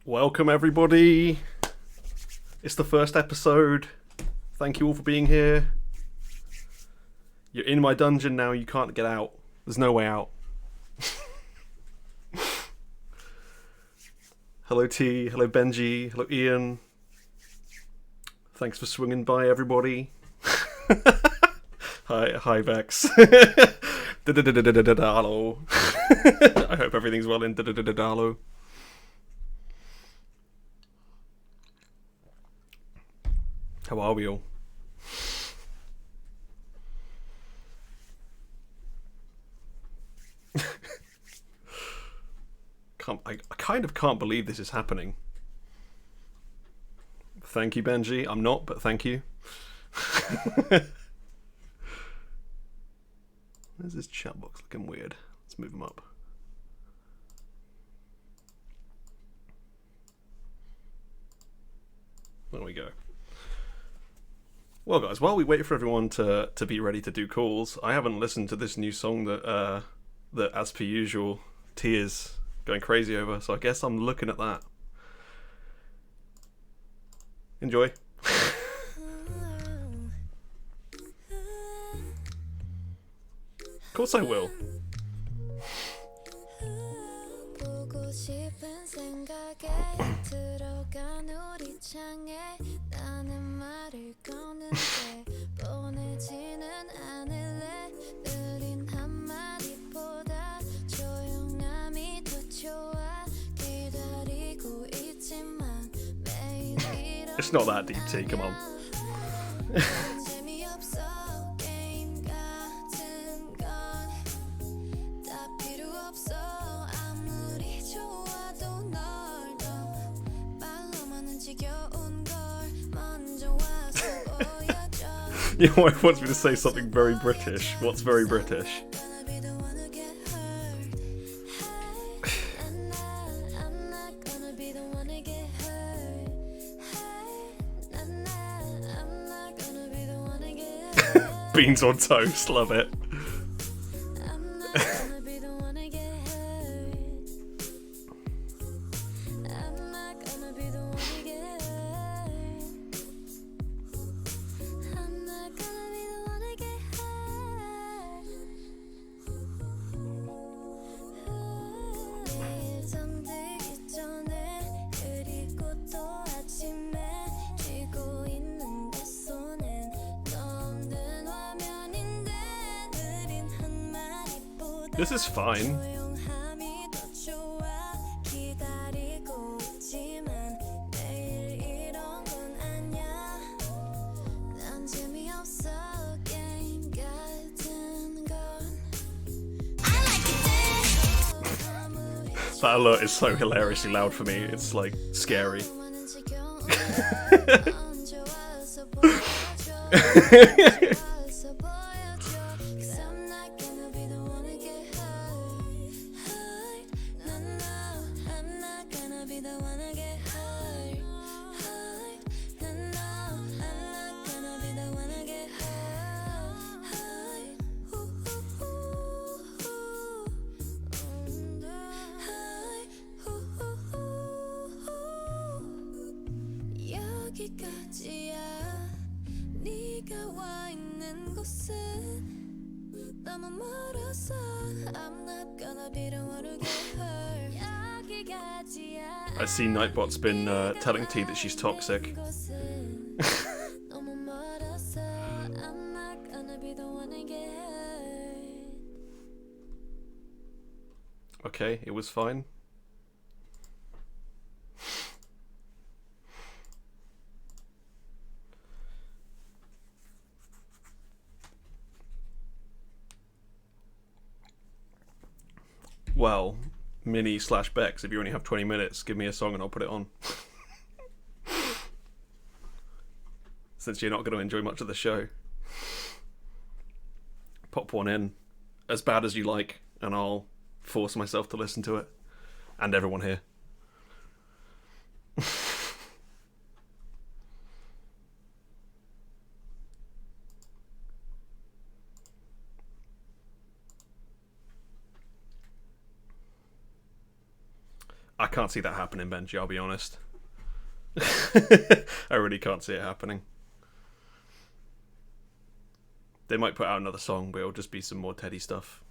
Welcome, everybody. It's the first episode. Thank you all for being here. You're in my dungeon now. You can't get out. There's no way out. Hello, T. Hello, Benji. Hello, Ian. Thanks for swinging by, everybody. Hi, Vex. Hello. I hope everything's well in Hello. How are we all? I kind of can't believe this is happening. Thank you, Benji. I'm not, but thank you. There's this chat box looking weird. Let's move him up. There we go. Well, guys, while we wait for everyone to be ready to do calls, I haven't listened to this new song that, as per usual, T is going crazy over, so I guess I'm looking at that. Enjoy. Of course I will. It's not that deep, T, come on. Your wife wants me to say something very British. What's very British? Beans on toast, love it. This is fine. That alert is so hilariously loud for me, it's like scary. I see Nightbot's been telling T that she's toxic. Okay, it was fine. Well, Mini/Bex, if you only have 20 minutes, give me a song and I'll put it on. Since you're not going to enjoy much of the show. Pop one in, as bad as you like, and I'll force myself to listen to it. And everyone here. I can't see that happening, Benji, I'll be honest. I really can't see it happening. They might put out another song, but it'll just be some more Teddy stuff.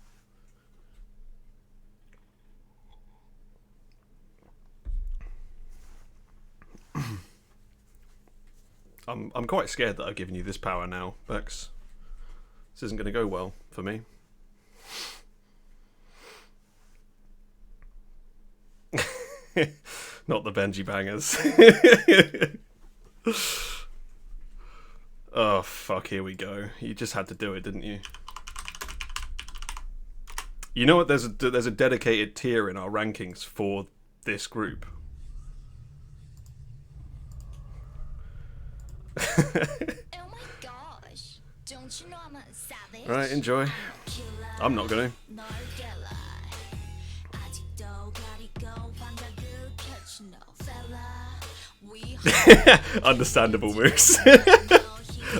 I'm quite scared that I've given you this power now, Bex. This isn't going to go well for me. Not the Benji bangers. Oh fuck, here we go. You just had to do it, didn't you? You know what, there's a dedicated tier in our rankings for this group. Oh my gosh. Don't you know I'm a savage? Right, enjoy. I'm not gonna. Understandable moves.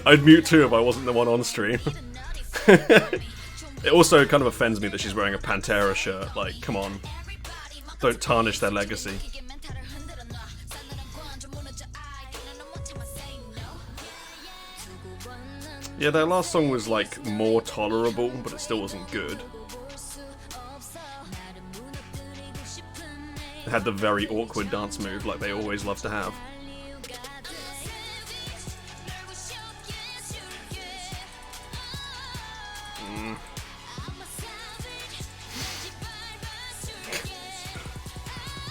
I'd mute too if I wasn't the one on stream. It also kind of offends me that she's wearing a Pantera shirt. Like, come on. Don't tarnish their legacy. Yeah, their last song was like more tolerable, but it still wasn't good. It had the very awkward dance move like they always love to have.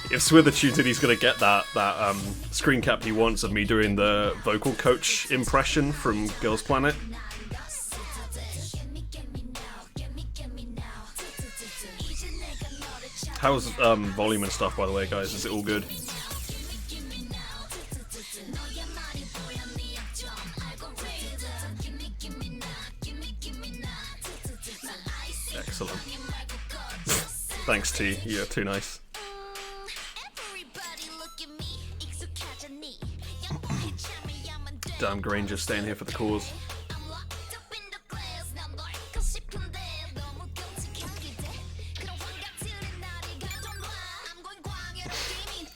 If Swithertune said he's gonna get that screen cap he wants of me doing the vocal coach impression from Girls Planet. How's volume and stuff, by the way, guys? Is it all good? Excellent. Thanks, T. You're too nice. Damn, Granger staying here for the cause.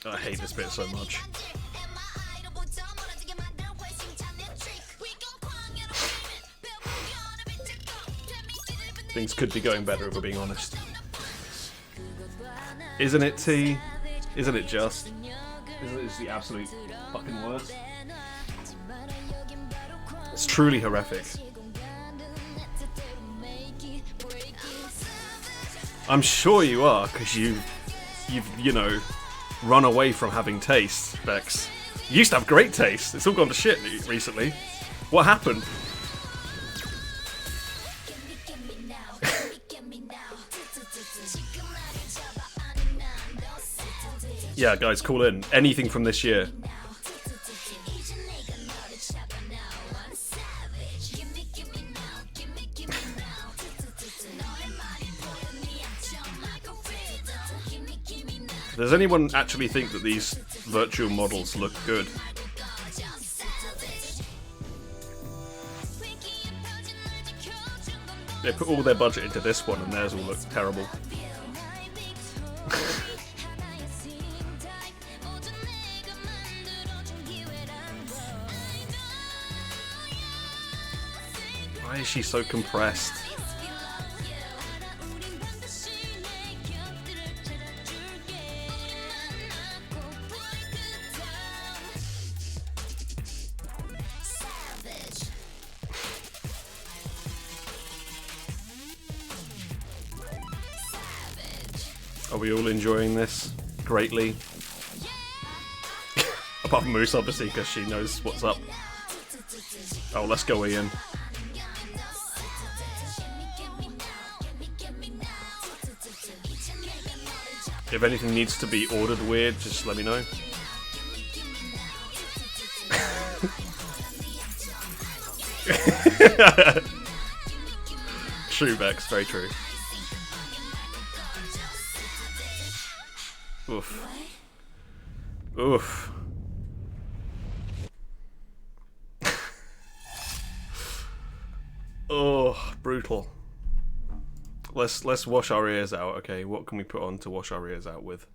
I hate this bit so much. Things could be going better if we're being honest. Isn't it, T? Isn't it just? Isn't it just the absolute fucking worst? It's truly horrific. I'm sure you are, because you've you know, run away from having taste, Bex. You used to have great taste. It's all gone to shit recently. What happened? Yeah, guys, call in. Anything from this year. Does anyone actually think that these virtual models look good? They put all their budget into this one and theirs all look terrible. Why is she so compressed? Are we all enjoying this greatly? Apart from Moose, obviously, because she knows what's up. Oh, let's go, Ian. If anything needs to be ordered weird, just let me know. True, Bex, very true. Oof. Oof. Oh, brutal. Let's wash our ears out. Okay, what can we put on to wash our ears out with?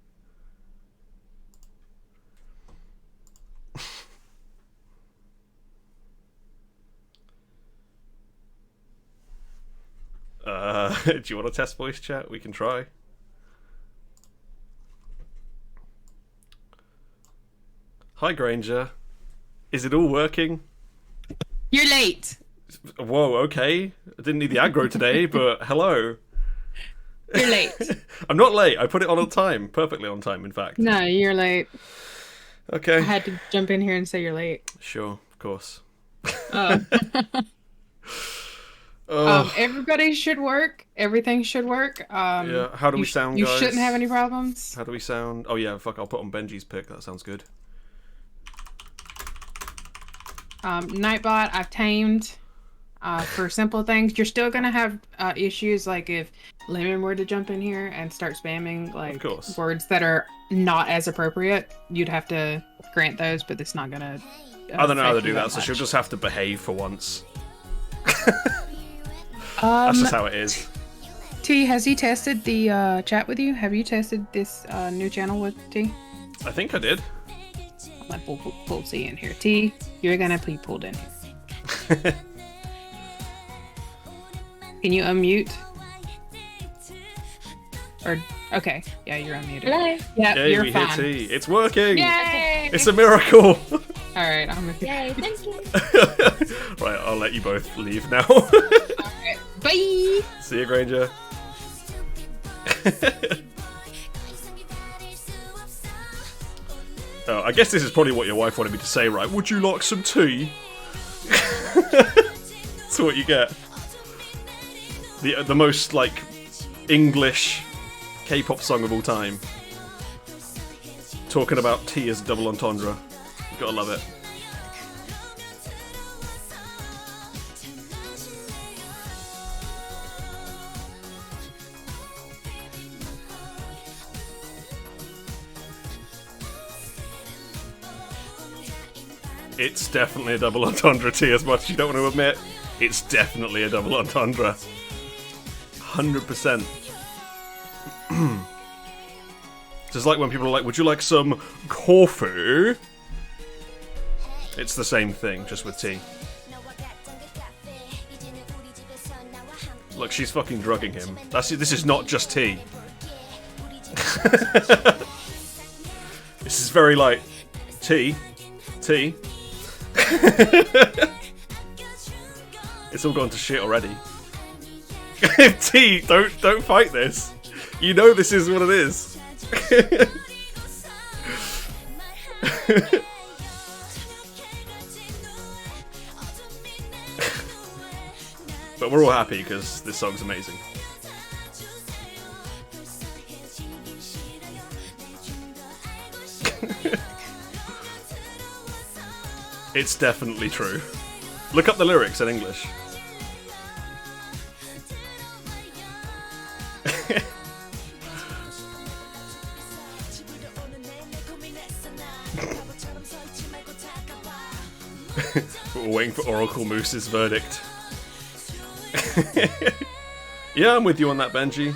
Do you want to test voice chat? We can try. Hi, Granger. Is it all working? You're late. Whoa, okay. I didn't need the aggro today, but hello. You're late. I'm not late. I put it on time. Perfectly on time, in fact. No, you're late. Okay. I had to jump in here and say you're late. Sure, of course. Everybody should work. Everything should work. Yeah. How do we sound, guys? You shouldn't have any problems. How do we sound? Oh yeah, fuck. I'll put on Benji's pick. That sounds good. Nightbot, I've tamed. For simple things, you're still gonna have issues like if Lemon were to jump in here and start spamming like words that are not as appropriate. You'd have to grant those, but it's not gonna. I don't know how to do that, so she'll just have to behave for once. That's just how it is. T, has he tested the chat with you? Have you tested this new channel with T? I think I did. I'm gonna pull T in here. T, you're gonna be pulled in here. Can you unmute? Or okay, yeah, you're unmuted. Hello. Yeah, you're we fine. hit T. It's working. Yay! It's a miracle. All right, I'm with you. Yay, thank you. Right, I'll let you both leave now. Okay, bye. See you, Granger. Oh, I guess this is probably what your wife wanted me to say, right? Would you like some tea? That's what you get. The most, like, English K-pop song of all time. Talking about tea as double entendre. You gotta love it. It's definitely a double entendre, T, as much as you don't want to admit. It's definitely a double entendre. 100%. Just like when people are like, would you like some coffee? It's the same thing, just with tea. Look, she's fucking drugging him. This is not just tea. This is very like, tea. It's all gone to shit already. T, don't fight this. You know this is what it is. But we're all happy because this song's amazing. It's definitely true. Look up the lyrics in English. We're waiting for Oracle Moose's verdict. Yeah, I'm with you on that, Benji.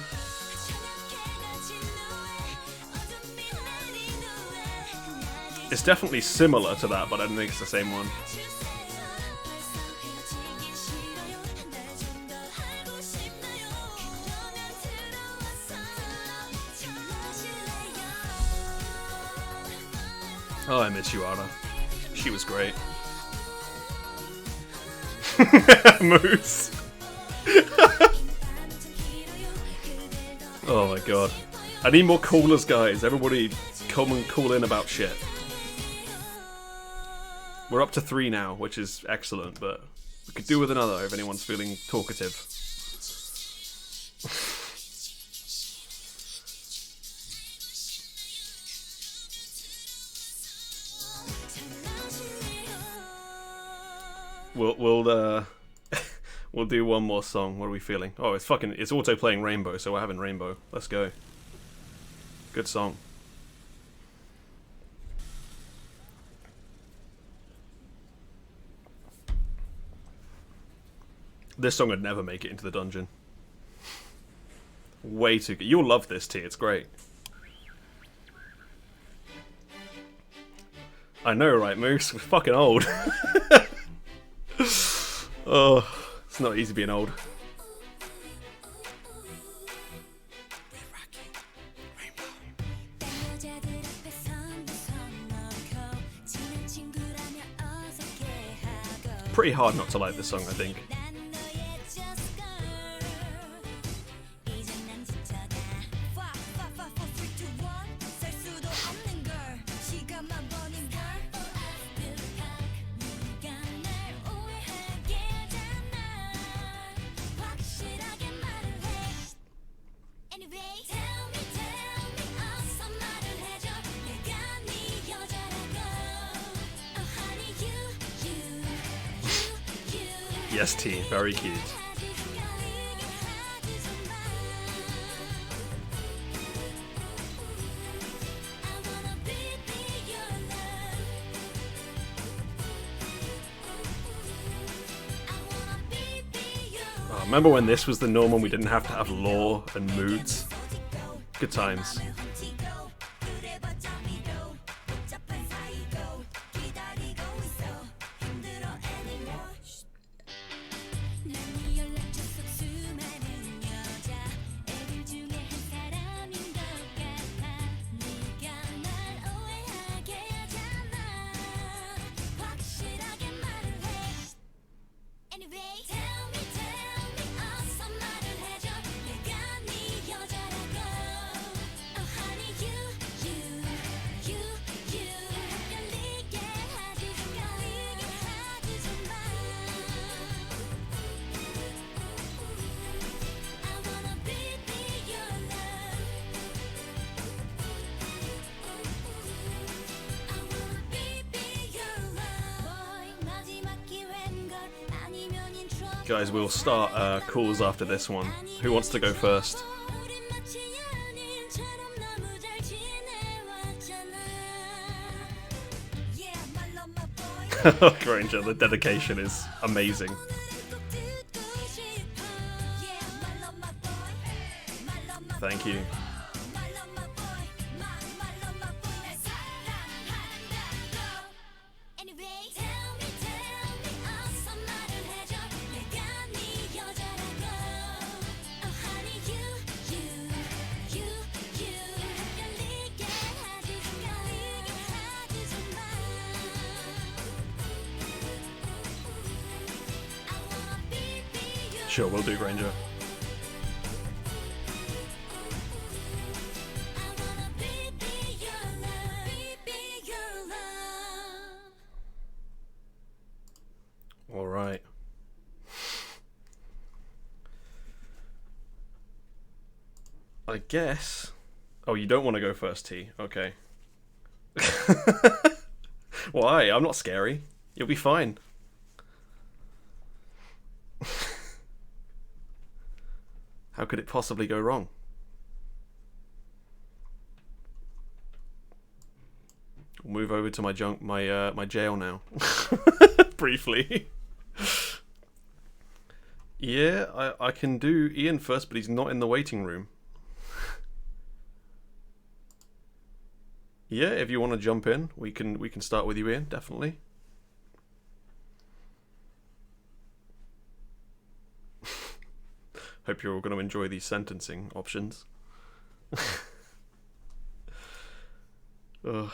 It's definitely similar to that, but I don't think it's the same one. Oh, I miss you, Anna. She was great. Moose. Oh my god. I need more callers, guys. Everybody come and call in about shit. We're up to 3 now, which is excellent, but we could do with another if anyone's feeling talkative. We'll do one more song. What are we feeling? Oh, it's auto playing Rainbow, so we're having Rainbow. Let's go. Good song. This song would never make it into the dungeon. Way too good. You'll love this, T. It's great. I know, right, Moose? We're fucking old. Oh, it's not easy being old. pretty hard not to like this song, I think. Yes, T, very cute. Oh, remember when this was the norm and we didn't have to have lore and moods? Good times. Guys, we'll start calls after this one. Who wants to go first? Granger, the dedication is amazing. Thank you. Sure, we'll do Granger. All right. I guess. Oh, you don't want to go first, T. Okay. Why? I'm not scary. You'll be fine. How could it possibly go wrong? I'll move over to my jail now. Briefly. Yeah, I can do Ian first, but he's not in the waiting room. Yeah, if you want to jump in, we can start with you, Ian, definitely. Hope you're all going to enjoy these sentencing options. Ugh.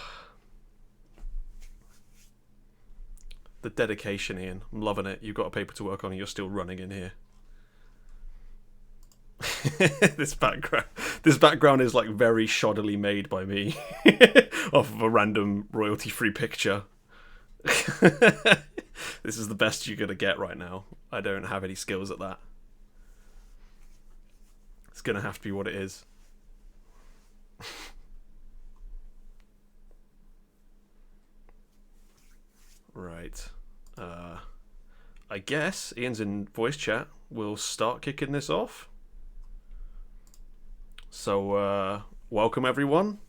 The dedication, Ian. I'm loving it. You've got a paper to work on and you're still running in here. This background is like very shoddily made by me off of a random royalty-free picture. This is the best you're going to get right now. I don't have any skills at that. It's going to have to be what it is. Right. I guess Ian's in voice chat. We'll start kicking this off. So, welcome everyone.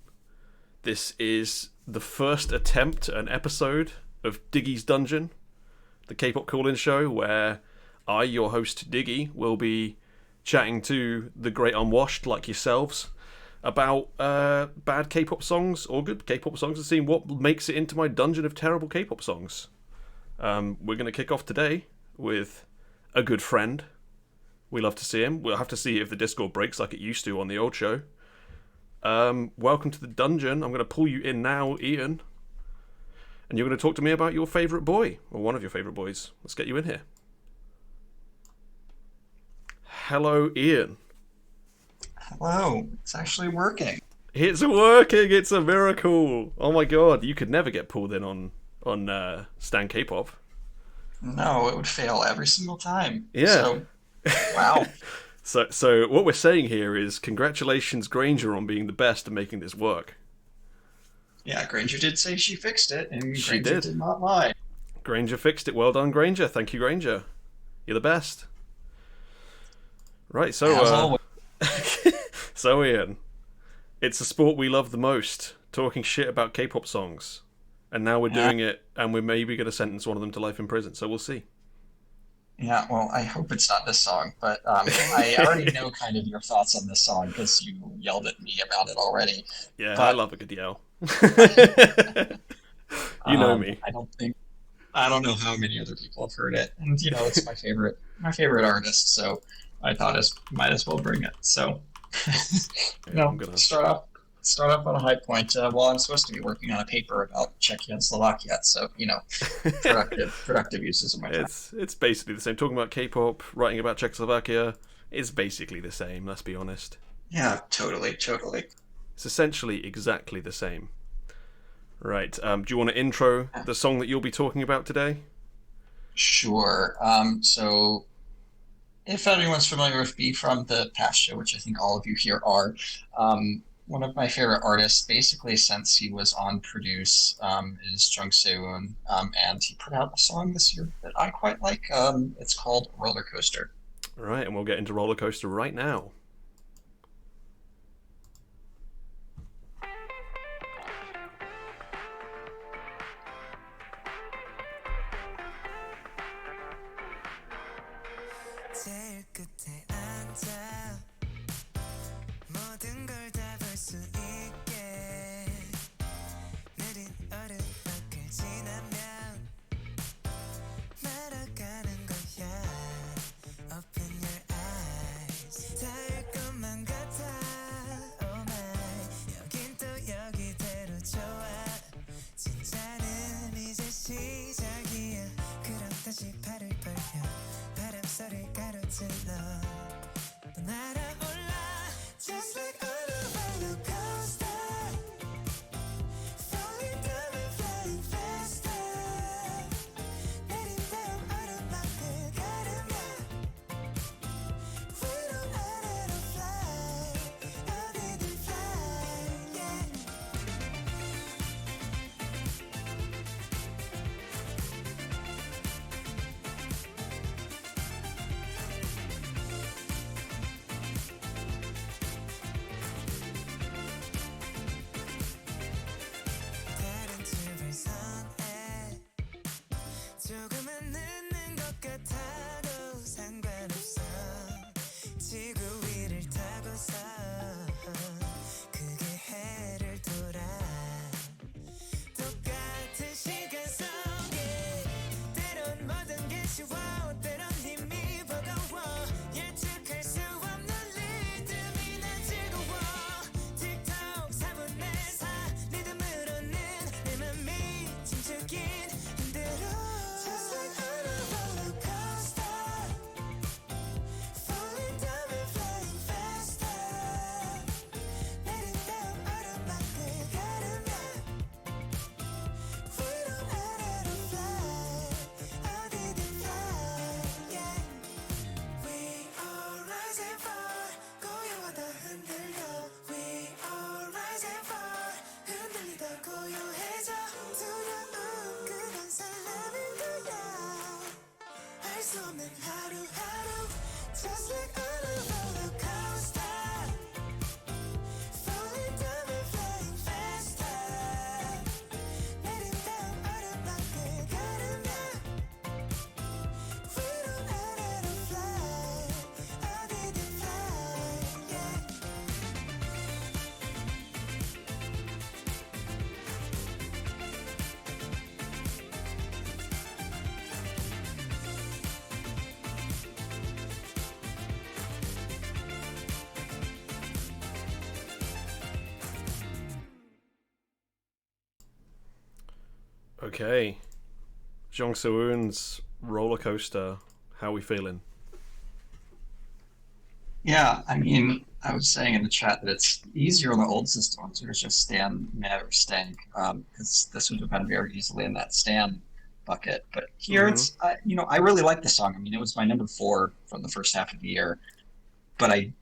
This is the first attempt at an episode of Diggy's Dungeon, the K-pop call-in show where I, your host Diggy, will be chatting to the great unwashed like yourselves about bad K-pop songs or good K-pop songs and seeing what makes it into my dungeon of terrible K-pop songs. We're going to kick off today with a good friend. We love to see him. We'll have to see if the Discord breaks like it used to on the old show. Welcome to the dungeon. I'm going to pull you in now, Ian. and you're going to talk to me about your favourite boy, or one of your favourite boys. Let's get you in here. Hello, Ian. Hello. It's actually working. It's working. It's a miracle. Oh my god, you could never get pulled in on Stan K-pop. No, it would fail every single time. Yeah. So, wow. So what we're saying here is congratulations, Granger, on being the best at making this work. Yeah, Granger did say she fixed it, and She Granger did not lie. Granger fixed it. Well done, Granger. Thank you, Granger. You're the best. Right, so so Ian, it's a sport we love the most, talking shit about K-pop songs. And now we're doing it, and we're maybe going to sentence one of them to life in prison, so we'll see. Yeah, well, I hope it's not this song, but I already know kind of your thoughts on this song because you yelled at me about it already. Yeah, but, I love a good yell. You know me. I don't know how many other people have heard it, and it's my favorite artist, so I thought I might as well bring it. So, start off on a high point. Well, I'm supposed to be working on a paper about Czechia and Slovakia, so productive uses of my time. It's basically the same. Talking about K-pop, writing about Czechoslovakia, is basically the same. Let's be honest. Yeah, totally. It's essentially exactly the same. Right. Do you want to intro the song that you'll be talking about today? Sure. So, if anyone's familiar with me from the past show, which I think all of you here are, one of my favorite artists, basically since he was on Produce, is Sewoon, and he put out a song this year that I quite like. It's called Roller Coaster. All right, and we'll get into Roller Coaster right now. Okay. Jung Sewoon's Roller Coaster. How are we feeling? Yeah, I mean, I was saying in the chat that it's easier on the old systems where it's just Stan, Meh, or Stank, because this would have been very easily in that Stan bucket. But here it's, I really like the song. I mean, it was my number 4 from the first half of the year, but I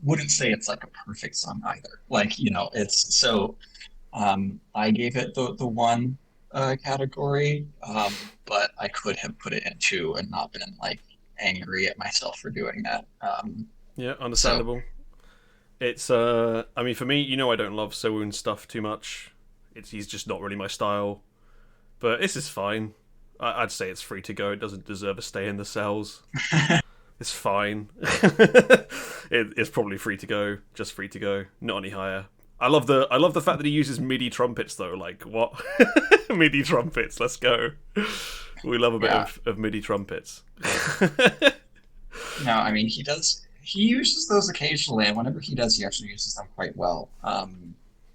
wouldn't say it's like a perfect song either. Like, it's so, I gave it the 1 category, but I could have put it in 2 and not been like angry at myself for doing that. Yeah, understandable. So, It's I mean, for me, I don't love Sewoon stuff too much. He's just not really my style. But this is fine. I'd say it's free to go. It doesn't deserve a stay in the cells. It's fine. It's probably free to go, just free to go, not any higher. I love the fact that he uses MIDI trumpets though. Like what? MIDI trumpets. Let's go. We love a bit of MIDI trumpets. No, I mean he uses those occasionally, and whenever he does, he actually uses them quite well.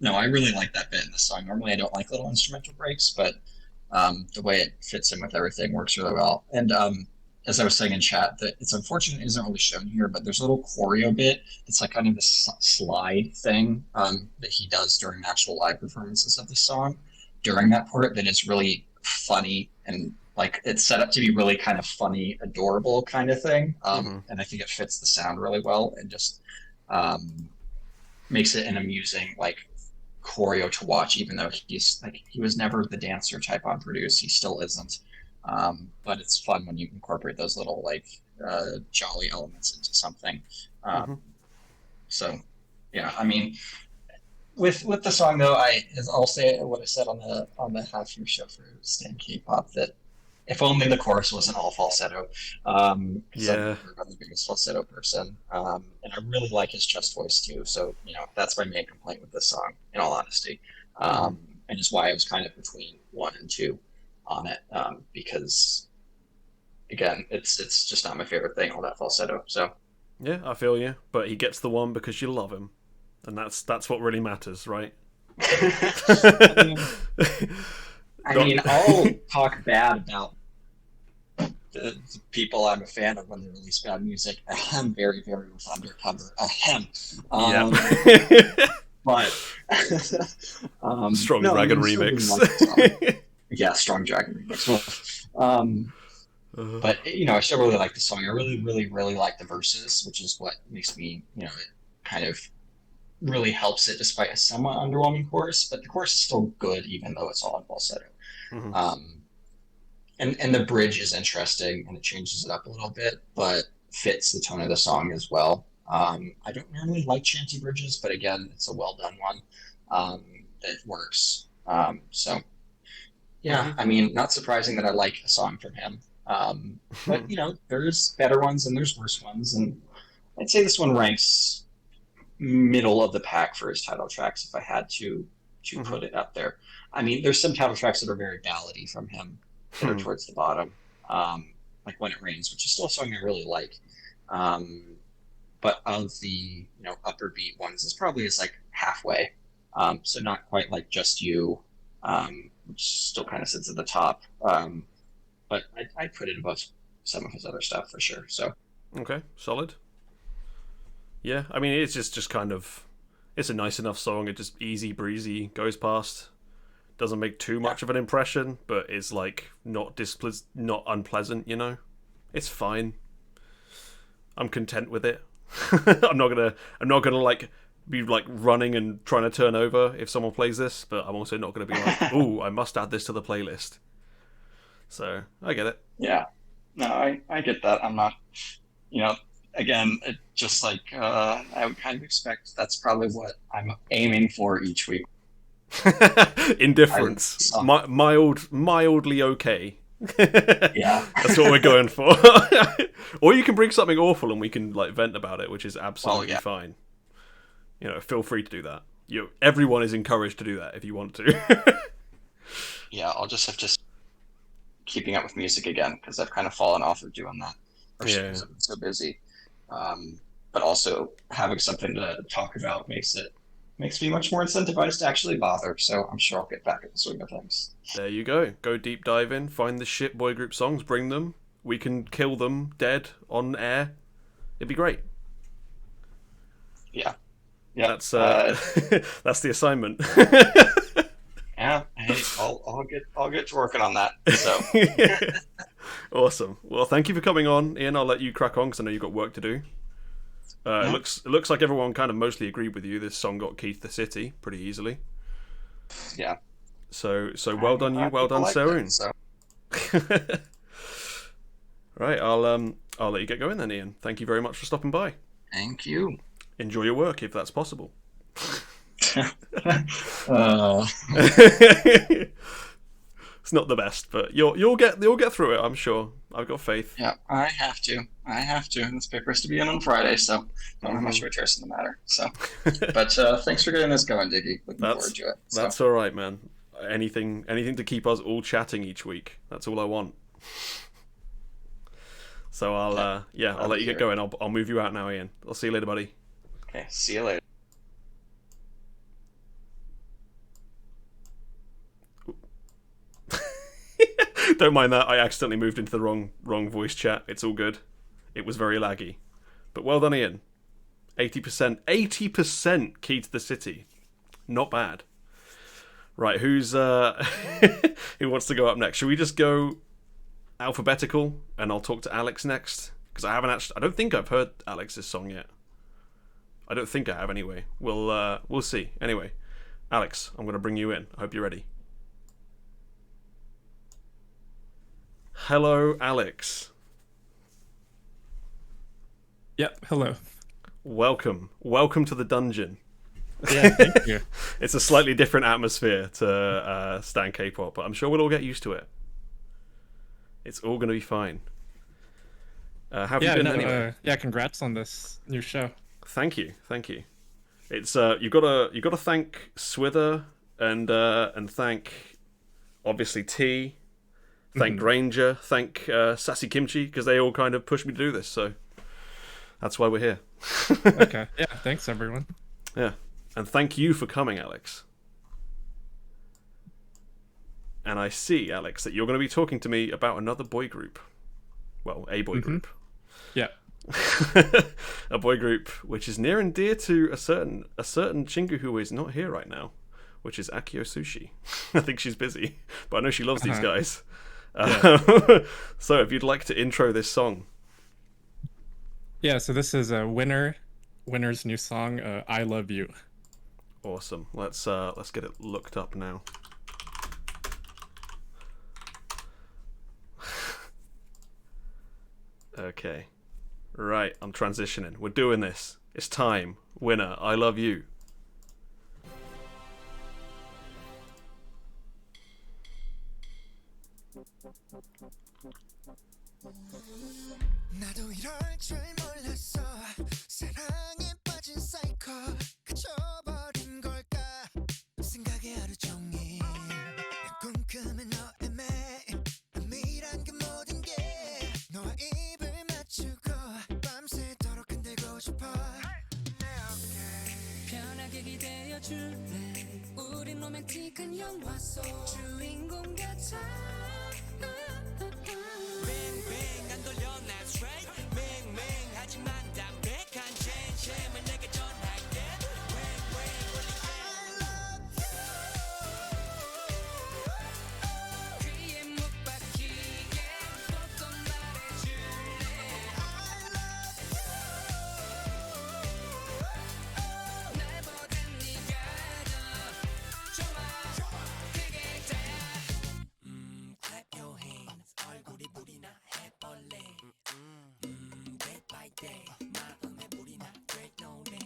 No, I really like that bit in the song. Normally, I don't like little instrumental breaks, but the way it fits in with everything works really well. And as I was saying in chat, that it's unfortunate it isn't really shown here, but there's a little choreo bit. It's like kind of this slide thing that he does during actual live performances of the song. During that part, that is really funny and like it's set up to be really kind of funny, adorable kind of thing. And I think it fits the sound really well and just makes it an amusing like choreo to watch, even though he was never the dancer type on Produce. He still isn't. But it's fun when you incorporate those little like jolly elements into something. So yeah, I mean, with the song though, I'll say what I said on the half year show for Stan K-pop, that if only the chorus wasn't all falsetto. I'm the biggest falsetto person, and I really like his chest voice too. So that's my main complaint with this song, in all honesty, and is why I was kind of between 1 and 2 on it, because again, it's just not my favorite thing, all that falsetto. So yeah, I feel you, but he gets the 1 because you love him, and that's what really matters, right? I mean, I'll talk bad about the people I'm a fan of when they release bad music. I'm very, very with Undercover. But Strong Dragon remix. Yeah, Strong Dragon remix. But I still really like the song. I really, really, really like the verses, which is what makes me, it kind of really helps it despite a somewhat underwhelming chorus. But the chorus is still good, even though it's all in falsetto. And the bridge is interesting, and it changes it up a little bit, but fits the tone of the song as well. I don't normally like chanty bridges, but again, it's a well done one. That works. So yeah, I mean, not surprising that I like a song from him. But there's better ones and there's worse ones, and I'd say this one ranks middle of the pack for his title tracks if I had to put it up there. I mean, there's some title tracks that are very ballady from him that are towards the bottom, like When It Rains, which is still a song I really like. But of the upper beat ones, this probably is like halfway, so not quite like Just You, which still kind of sits at the top. But I'd put it above some of his other stuff for sure. So okay, solid. Yeah, I mean, it's just kind of, it's a nice enough song. It just easy breezy goes past. Doesn't make too much of an impression, but it's like not unpleasant. It's fine. I'm content with it. I'm not gonna like be like running and trying to turn over if someone plays this, but I'm also not gonna be like, ooh, I must add this to the playlist. So I get it. Yeah, no, I get that. I'm not, again, it just like I would kind of expect that's probably what I'm aiming for each week. Indifference, mildly okay. Yeah, that's what we're going for. Or you can bring something awful and we can like vent about it, which is absolutely fine. Feel free to do that. Everyone is encouraged to do that if you want to. Yeah, I'll just have to keeping up with music again because I've kind of fallen off of doing that. Because I've been so busy. But also having something to talk about makes it makes me much more incentivized to actually bother. So I'm sure I'll get back in the swing of things. There you go. Go deep dive in, find the shit boy group songs, bring them. We can kill them dead on air. It'd be great. Yeah. That's that's the assignment. Yeah, hey, I'll get to working on that. So awesome. Well, thank you for coming on, Ian. I'll let you crack on because I know you've got work to do. It looks like everyone kind of mostly agreed with you. This song got Keith the City pretty easily. Yeah. So well done you. Well done, Sewoon. So. Right, I'll let you get going then, Ian. Thank you very much for stopping by. Thank you. Enjoy your work if that's possible. It's not the best, but you'll get through it. I'm sure. I've got faith. Yeah, I have to. This paper has to be in on Friday, so don't have much of a choice in the matter. So, but thanks for getting this going, Diggy. Looking forward to it. So. That's all right, man. Anything to keep us all chatting each week. That's all I want. So I'll let you get going. I'll move you out now, Ian. I'll see you later, buddy. Okay, see you later. Don't mind that. I accidentally moved into the wrong voice chat. It's all good. It was very laggy. But well done, Ian. 80% key to the city. Not bad. Right, who wants to go up next? Should we just go alphabetical and I'll talk to Alex next? Because I don't think I've heard Alex's song yet. I don't think I have anyway. We'll see. Anyway, Alex, I'm going to bring you in. I hope you're ready. Hello, Alex. Yep, hello. Welcome to the dungeon. Yeah, thank you. It's a slightly different atmosphere to Stan K-pop, but I'm sure we'll all get used to it. It's all going to be fine. How have you been anyway? Congrats on this new show. Thank you. It's you've got to thank Swither and thank obviously T, thank Granger, thank Sassy Kimchi because they all kind of pushed me to do this. So that's why we're here. Okay. Yeah. Thanks, everyone. Yeah, and thank you for coming, Alex. And I see, Alex, that you're going to be talking to me about another boy group. Well, a boy group. Yeah. A boy group which is near and dear to a certain Chingu who is not here right now, which is Akio Sushi. I think she's busy, but I know she loves these guys. So if you'd like to intro this song. Yeah, so this is Winner's new song, I Love You. Awesome. Let's get it looked up now. Okay. Right, I'm transitioning. We're doing this. It's time. Winner, I love you. 나도 이럴 줄 몰랐어 사랑에 빠진 사이코 그쳐버린 걸까 생각에 하루 종일 궁금해 너의 매일 은밀한 그 모든 게 너와 입을 맞추고 밤새도록 흔들고 싶어 내 어깨 편하게 기대어 줄래 우린 로맨틱한 영화 속 주인공 같아 뱅뱅 안 돌려 난 straight 맹맹하지만 담백한 진심을 내게 전할게 웽웽 원래 I love you 귀에 못 박히게 꼭꼭 말해줄래 I love you 날보다 네가 더 좋아 그게 다야 clap your hands 얼굴이 불이 나 해볼래 day by day 마음에 불이 나 great 노래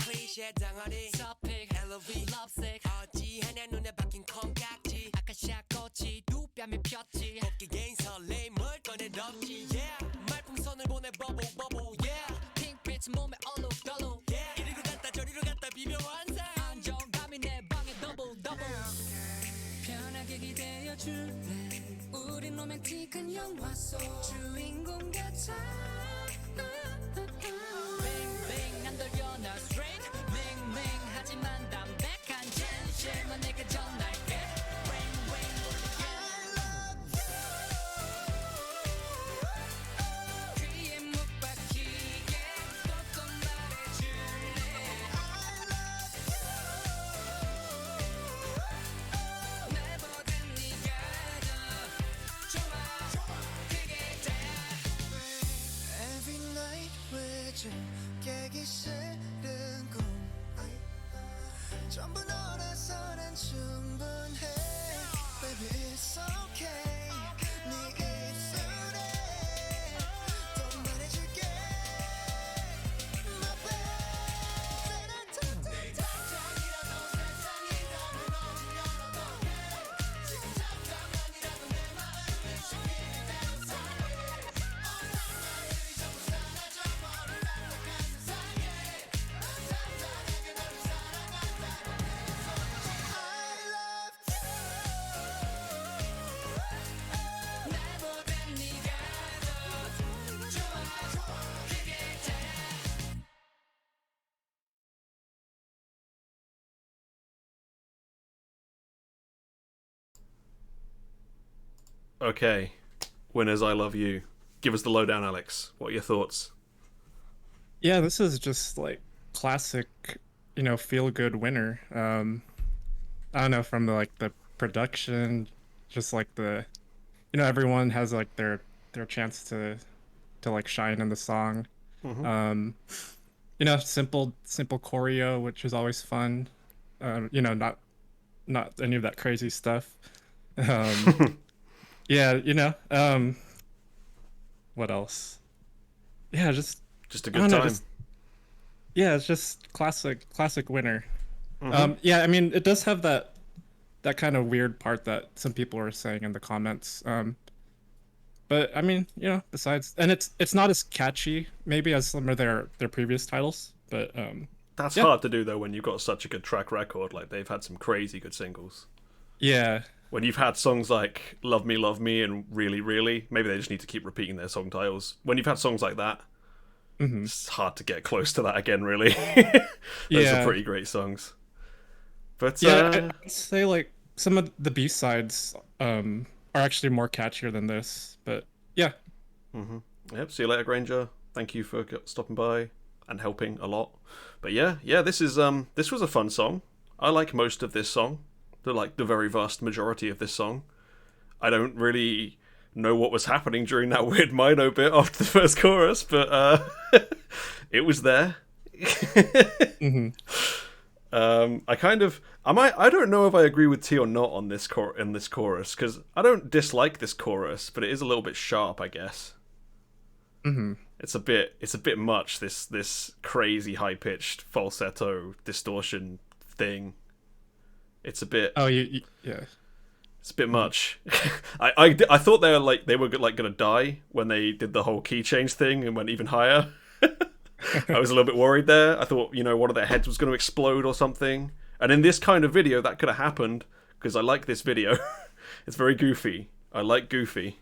클리셰 덩어리 서픽 LOV lovesick 어찌하냐 눈에 박힌 콩깍지 아카시아 꽃이 두 뺨에 폈지 복귀개인 설레임을 꺼내덥지 yeah 말풍선을 보내 bubble bubble yeah 핑빛 몸에 얼룩덜룩 yeah 이리로 갔다 저리로 갔다 비벼 환상 안정감이 내 방에 double double 편하게 기대어 줄래 우린 로맨틱한 영화 속 주인공 같아 뱅뱅 안 돌려 나 straight 맹맹하지만 담 Okay, winners, I love you. Give us the lowdown, Alex. What are your thoughts? Yeah, this is just like classic, feel good winner. I don't know, from the production, just like everyone has like their chance to like shine in the song. Mm-hmm. Simple choreo, which is always fun. Not any of that crazy stuff. Yeah, what else? Yeah, just a I good don't know, time. yeah, it's just classic winner. Mm-hmm. Yeah, I mean, it does have that kind of weird part that some people are saying in the comments. But I mean, besides, and it's not as catchy maybe as some of their previous titles, but That's yeah. hard to do though when you've got such a good track record. Like they've had some crazy good singles. Yeah. When you've had songs like Love Me," and Really, Really, maybe they just need to keep repeating their song titles. When you've had songs like that, Mm-hmm. it's hard to get close to that again, really. Those are Yeah. pretty great songs. But Yeah, I'd say like some of the B-sides are actually more catchier than this, but yeah. mm-hmm. Yep. See you later, Granger. Thank you for stopping by and helping a lot. But yeah, this was a fun song. I like most of this song. The very vast majority of this song. I don't really know what was happening during that weird Mino bit after the first chorus, but it was there. Mm-hmm. I don't know if I agree with T or not on this chorus, because I don't dislike this chorus, but it is a little bit sharp, I guess. Mm-hmm. It's a bit much, this crazy high pitched falsetto distortion thing. It's a bit. Oh, yeah. It's a bit much. I thought they were like gonna die when they did the whole key change thing and went even higher. I was a little bit worried there. I thought one of their heads was going to explode or something. And in this kind of video, that could have happened because I like this video. It's very goofy. I like goofy.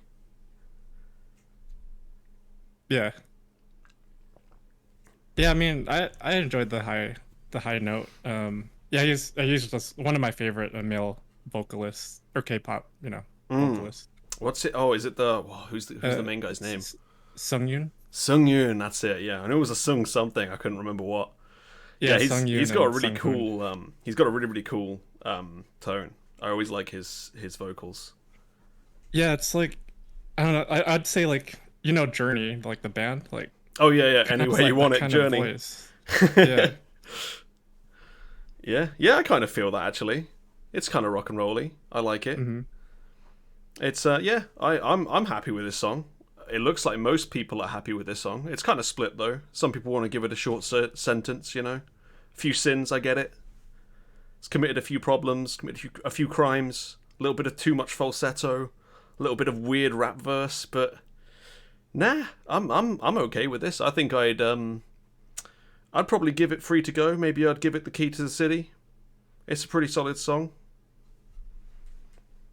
Yeah. Yeah, I mean, I enjoyed the high note. Yeah, he's just one of my favorite male vocalists or K-pop, vocalists. What's it? Oh, is it who's the main guy's name? Sewoon. Sewoon, that's it. Yeah, I knew it was a Sung something. I couldn't remember what. Yeah, he's got a really cool. He's got a really cool tone. I always like his vocals. Yeah, it's like I don't know. I'd say like Journey, like the band, like. Oh yeah. Anyway, you want it, Journey. Yeah. Yeah. I kind of feel that actually. It's kind of rock and rolly. I like it. Mm-hmm. It's I'm happy with this song. It looks like most people are happy with this song. It's kind of split though. Some people want to give it a short sentence, A few sins, I get it. It's committed a few problems, committed a few crimes, a little bit of too much falsetto, a little bit of weird rap verse, but nah, I'm okay with this. I think I'd probably give it Free to Go. Maybe I'd give it The Key to the City. It's a pretty solid song.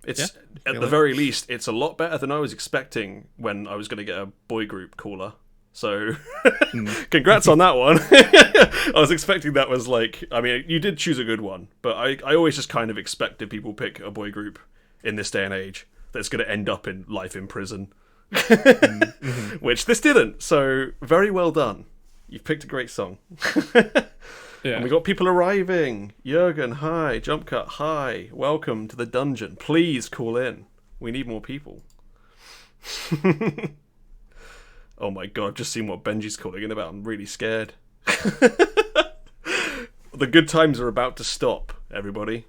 It's at the very least, it's a lot better than I was expecting when I was going to get a boy group caller. So, congrats on that one. I was expecting that was like, I mean, you did choose a good one, but I always just kind of expected people pick a boy group in this day and age that's going to end up in life in prison, which this didn't. So, very well done. You've picked a great song. Yeah. And we got people arriving. Jurgen, hi. Jump Cut, hi. Welcome to the dungeon. Please call in. We need more people. Oh my god, I've just seen what Benji's calling in about. I'm really scared. The good times are about to stop, everybody.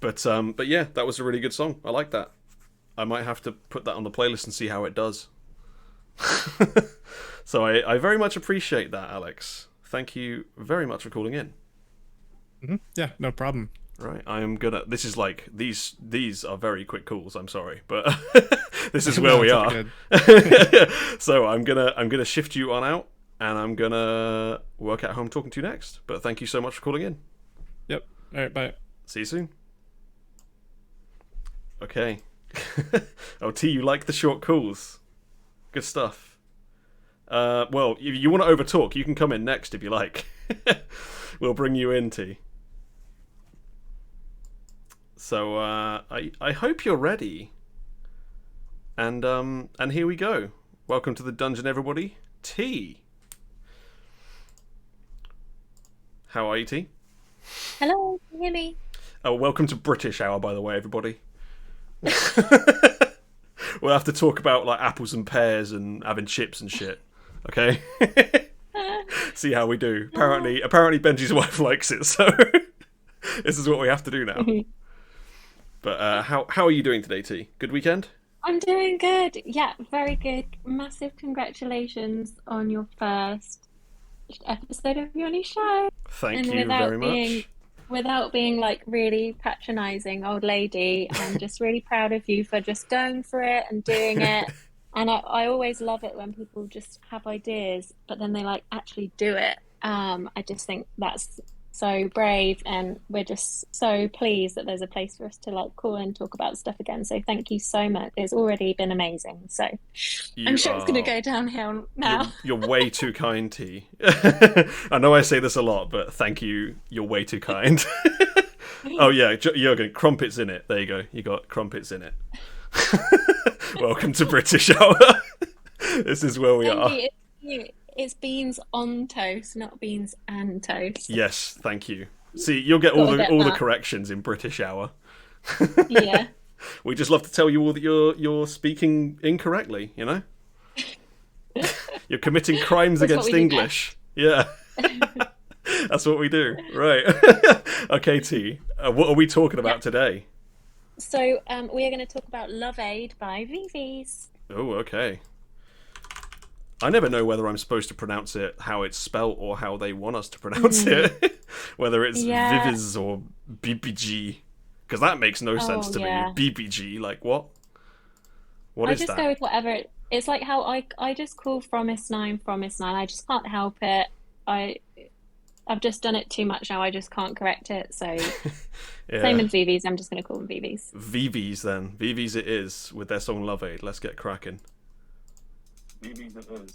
But yeah, that was a really good song. I like that. I might have to put that on the playlist and see how it does. So I very much appreciate that, Alex. Thank you very much for calling in. Mm-hmm. Yeah, no problem. Right, I am gonna. This is like these are very quick calls. I'm sorry, but this is where we are. So I'm gonna shift you on out, and I'm gonna work out who I'm talking to next. But thank you so much for calling in. Yep. All right. Bye. See you soon. Okay. Oh, T, you like the short calls? Good stuff. Well, if you want to overtalk, you can come in next if you like. We'll bring you in, T. So I hope you're ready. And here we go. Welcome to the dungeon, everybody. T. How are you, T? Hello, can you hear me? Oh, welcome to British Hour, by the way, everybody. We'll have to talk about like apples and pears and having chips and shit. Okay. See how we do. Apparently Benji's wife likes it, so this is what we have to do now. But how are you doing today, T? Good weekend? I'm doing good. Yeah, very good. Massive congratulations on your first episode of your new show. Thank you very much. Without being like really patronizing old lady, I'm just really proud of you for just going for it and doing it. And I always love it when people just have ideas, but then they like actually do it. I just think that's so brave, and we're just so pleased that there's a place for us to like call and talk about stuff again. So thank you so much. It's already been amazing. So I'm sure it's going to go downhill now. You're way too kind, T. I know I say this a lot, but thank you. You're way too kind. Oh yeah, Jürgen, crumpets in it. There you go. You got crumpets in it. Welcome to British Hour. This is where we are. It's beans on toast, not beans and toast. Yes, thank you. See, you'll get all the corrections in British Hour. Yeah. We just love to tell you all that you're speaking incorrectly, you know? You're committing crimes against English. Yeah. That's what we do. Right. Okay, T. What are we talking about today? So we are going to talk about Loveade by Viviz. Oh, okay. I never know whether I'm supposed to pronounce it how it's spelt or how they want us to pronounce it. Whether it's Viviz or BBG. Because that makes no sense to me. BBG, like what? What is that? I just go with whatever. It's like how I just call Promise 9. I just can't help it. I've just done it too much now. I just can't correct it. So same with Viviz. I'm just going to call them Viviz. Viviz then. Viviz it is with their song Loveade. Let's get cracking. Viviz it is.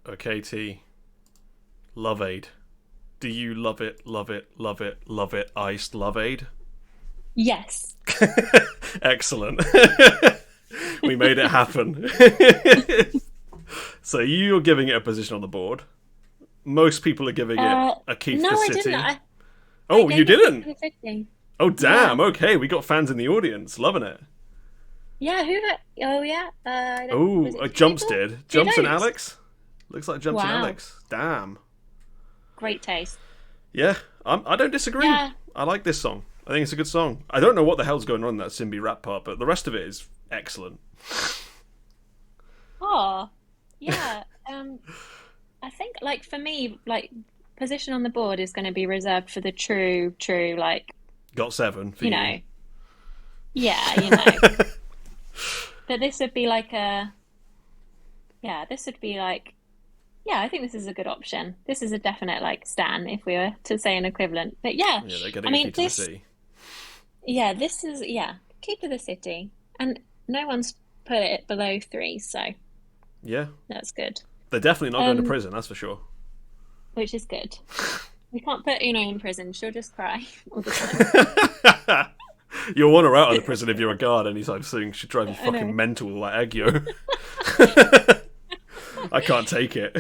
Okay, T. Loveade. Do you love it, love it, love it, love it, iced Loveade? Yes. Excellent. We made it happen. So you're giving it a position on the board. Most people are giving it a Keep no, the I City. didn't. Oh, you didn't? Keep Oh, damn. Yeah. Okay, we got fans in the audience. Loving it. Yeah, who? Oh, yeah. Jumps did. Jumps and Notes? Alex? Looks like Jumps and Wow. Alex. Damn. Great taste. Yeah, I don't disagree. Yeah. I like this song. I think it's a good song. I don't know what the hell's going on in that Simbi rap part, but the rest of it is excellent. Oh, yeah. I think, like, for me, like, position on the board is going to be reserved for the true, like, Got 7 for you. know. Yeah, you know. But this would be like yeah, I think this is a good option. This is a definite, like, stan, if we were to say an equivalent. But yeah, Yeah, they're getting I mean, Keep to the City. yeah, this is, Keep to the City. And no one's put it below 3, so Yeah. that's good. They're definitely not going to prison, that's for sure. Which is good. We can't put Una in prison. She'll just cry all the time. You'll want her out of the prison if you're a guard anytime soon. She'd drive you fucking mental like Aggio. I can't take it.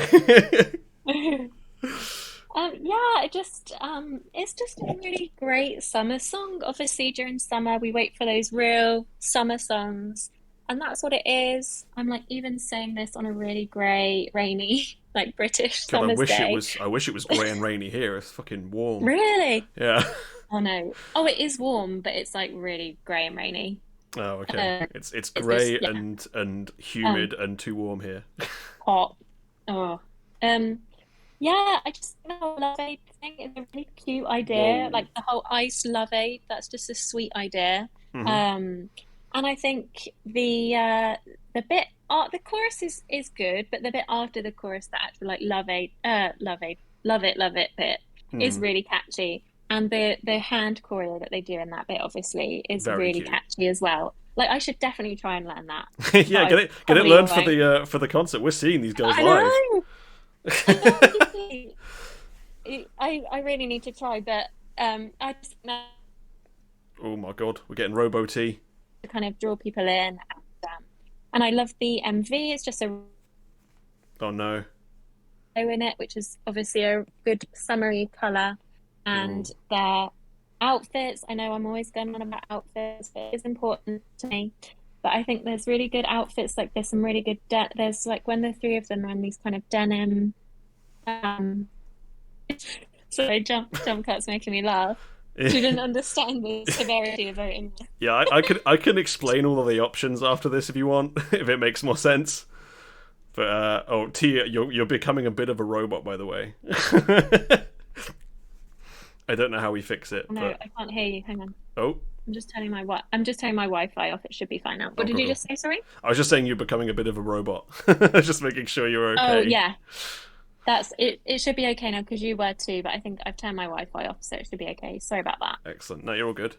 It's just a really great summer song. Obviously, during summer, we wait for those real summer songs, and that's what it is. I'm like even saying this on a really grey, rainy, like British God, summer's day. I wish it was grey and rainy here. It's fucking warm. Really? Yeah. Oh no. Oh, it is warm, but it's like really grey and rainy. Oh, okay. It's grey yeah. and humid and too warm here. Hot. Oh. Yeah, I just Loveade thing is a really cute idea. Whoa. Like the whole ice Loveade, that's just a sweet idea. Mm-hmm. And I think the bit the chorus is good, but the bit after the chorus, the actual like Loveade, love it bit is really catchy. And the hand choreo that they do in that bit obviously is Very really cute. catchy as well. Like I should definitely try and learn that. Yeah, get it learned for the concert. We're seeing these girls live. I really need to try, but I just know Oh my god, we're getting Robo T. to kind of draw people in, and I love the MV. It's just a Oh no. in it, which is obviously a good summery colour, and their outfits. I know I'm always going on about outfits, but it's important to me. But I think there's really good outfits. Like there's some really good. There's like when the three of them are in these kind of denim. Sorry, jump cut's making me laugh. She didn't understand the severity of voting. Yeah, I can explain all of the options after this if you want, if it makes more sense. But Tia, you're becoming a bit of a robot, by the way. I don't know how we fix it. No, but... I can't hear you. Hang on. Oh. I'm just turning my Wi-Fi off. It should be fine now. What did you just say? Sorry. I was just saying you're becoming a bit of a robot. Just making sure you're okay. Oh yeah, that's it. It should be okay now because you were too. But I think I've turned my Wi-Fi off, so it should be okay. Sorry about that. Excellent. No, you're all good.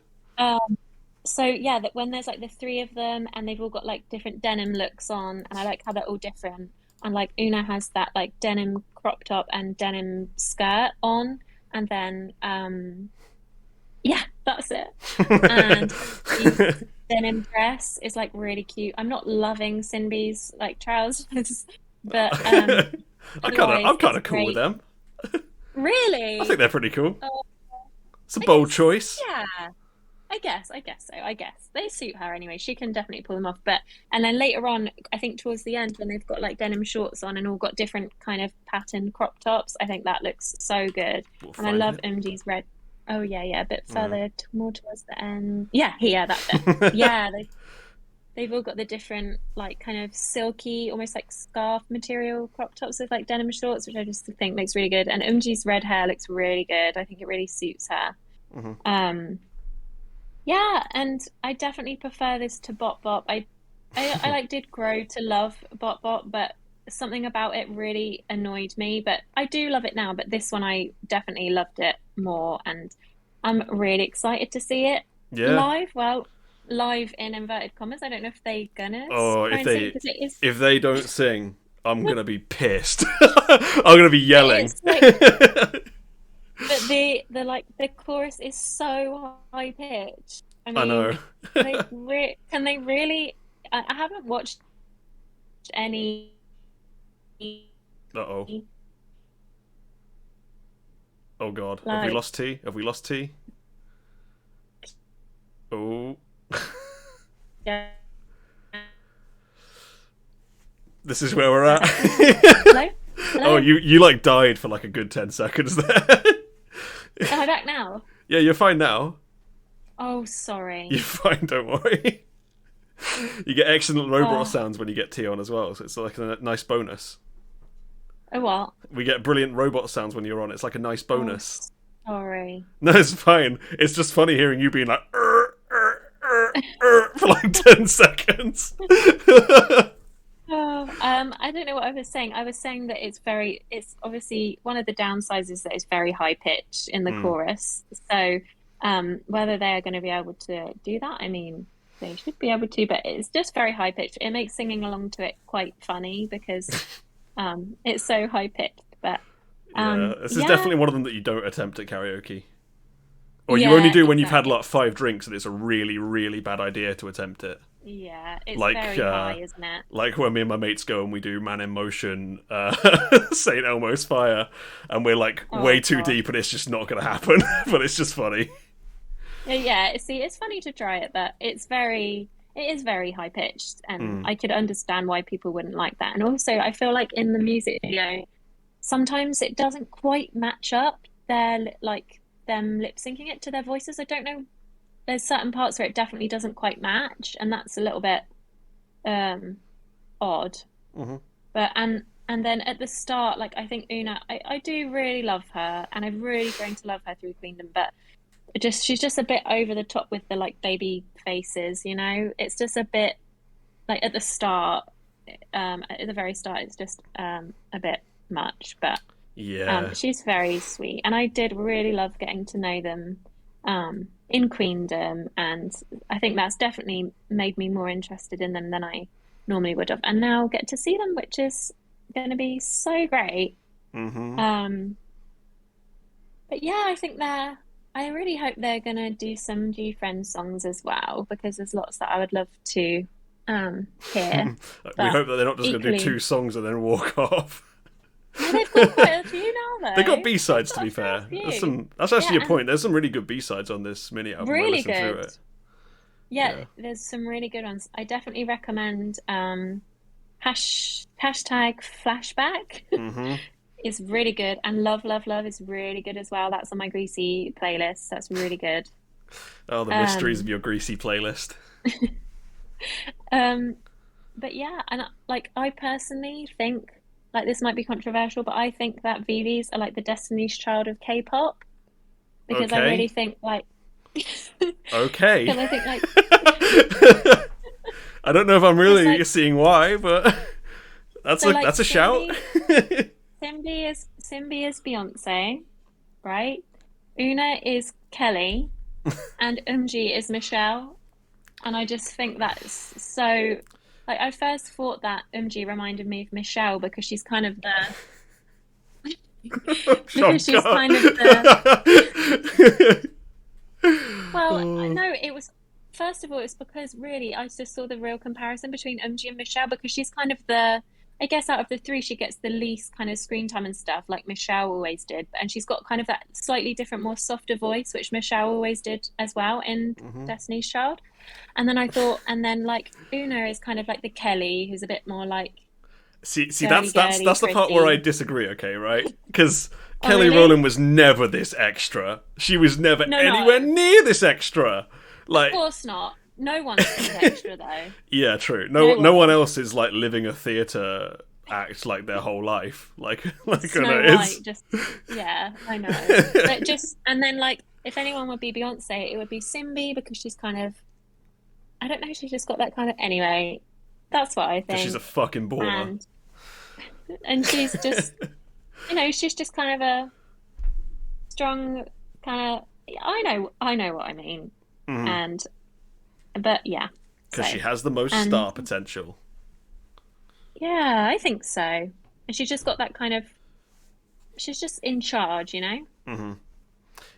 So yeah, that when there's like the three of them and they've all got like different denim looks on, and I like how they're all different. And like Una has that like denim crop top and denim skirt on, and then yeah, that's it. And the denim dress is like really cute. I'm not loving Cindy's like trousers, but I'm kind of cool with them. Really? I think they're pretty cool. It's a bold choice. Yeah. I guess so. I guess they suit her anyway. She can definitely pull them off. And then later on, I think towards the end, when they've got like denim shorts on and all got different kind of pattern crop tops, I think that looks so good. And I love MG's red. Oh yeah, a bit further, more towards the end. Yeah, that's it. Yeah, they've all got the different like kind of silky, almost like scarf material crop tops with like denim shorts, which I just think looks really good. And MG's red hair looks really good. I think it really suits her. Mm-hmm. Yeah, and I definitely prefer this to Bop Bop. I like did grow to love Bop Bop, but something about it really annoyed me. But I do love it now. But this one, I definitely loved it more, and I'm really excited to see it live. Well, live in inverted commas. I don't know if they're gonna. Oh, if they don't sing, I'm gonna be pissed. I'm gonna be yelling. But the chorus is so high pitched. I mean, I know. can they really? I haven't watched any. Uh-oh. Oh god. Like, Have we lost T? Have we lost T? Oh. Yeah. This is where we're at. Hello? Oh, you like died for like a good 10 seconds there. Am I back now? Yeah, you're fine now. Oh, sorry. You're fine, don't worry. You get excellent robot sounds when you get T on as well, so it's like a nice bonus. Oh, what? We get brilliant robot sounds when you're on. It's like a nice bonus. Oh, sorry. No, it's fine. It's just funny hearing you being like for like 10 seconds. I don't know what I was saying. I was saying that it's obviously one of the downsides is that it's very high pitched in the chorus. So whether they're going to be able to do that, I mean, they should be able to, but it's just very high pitched. It makes singing along to it quite funny because it's so high pitched. But this is definitely one of them that you don't attempt at karaoke. Or you only do when you've had like 5 drinks and it's a really, really bad idea to attempt it. Yeah, it's like, very high, isn't it? Like when me and my mates go and we do Man in Motion, St. Elmo's Fire, and we're like way too deep and it's just not going to happen, but it's just funny. Yeah, see, it's funny to try it, but it is very high pitched, and I could understand why people wouldn't like that. And also, I feel like in the music video, sometimes it doesn't quite match up them lip syncing it to their voices. I don't know. There's certain parts where it definitely doesn't quite match, and that's a little bit odd. Mm-hmm. But and then at the start, like I think Una, I do really love her, and I've really grown to love her through Queendom, but she's just a bit over the top with the like baby faces, you know. It's just a bit like at the start, at the very start, it's just a bit much. But she's very sweet, and I did really love getting to know them in Queendom, and I think that's definitely made me more interested in them than I normally would have. And now get to see them, which is going to be so great. Mm-hmm. But yeah, I really hope they're going to do some G-Friend songs as well, because there's lots that I would love to hear. We hope that they're not just going to do 2 songs and then walk off. No, they've got quite a few now, though. They got B-sides, to be fair. That's actually a point. There's some really good B-sides on this mini album. Really good. Through it. Yeah, there's some really good ones. I definitely recommend hashtag flashback. Mm-hmm. It's really good, and Love Love Love is really good as well. That's on my Greasy playlist. That's really good. Oh, the mysteries of your Greasy playlist. But yeah, and like I personally think, like, this might be controversial, but I think that Viviz are like the Destiny's Child of K-pop, because I really think like okay. because I think like I don't know if I'm really seeing why, but that's a shout. Simbi is Beyonce, right? Una is Kelly, and Umji is Michelle, and I just think that's so. Like, I first thought that Umji reminded me of Michelle because she's kind of the because she's kind of the. Well, no, it was first of all, it's because really I just saw the real comparison between Umji and Michelle, because she's kind of the. I guess out of the 3, she gets the least kind of screen time and stuff, like Michelle always did. And she's got kind of that slightly different, more softer voice, which Michelle always did as well in Destiny's Child. And then I thought, and then like Una is kind of like the Kelly, who's a bit more like. See, that's the part where I disagree. Okay, right? Because Kelly really? Rowland was never this extra. She was never anywhere near this extra. Like, of course not. No one's extra though. Yeah, true. No one else is like living a theatre act like their whole life. Like Snow White, just I know. But just and then like if anyone would be Beyonce, it would be Simbi, because she's kind of I don't know, she's just got that kind of anyway. That's what I think. She's a fucking baller. And she's just she's just kind of a strong kind of I know what I mean. Mm-hmm. But yeah, because she has the most star potential. Yeah, I think so. And she's just got that kind of, she's just in charge, you know?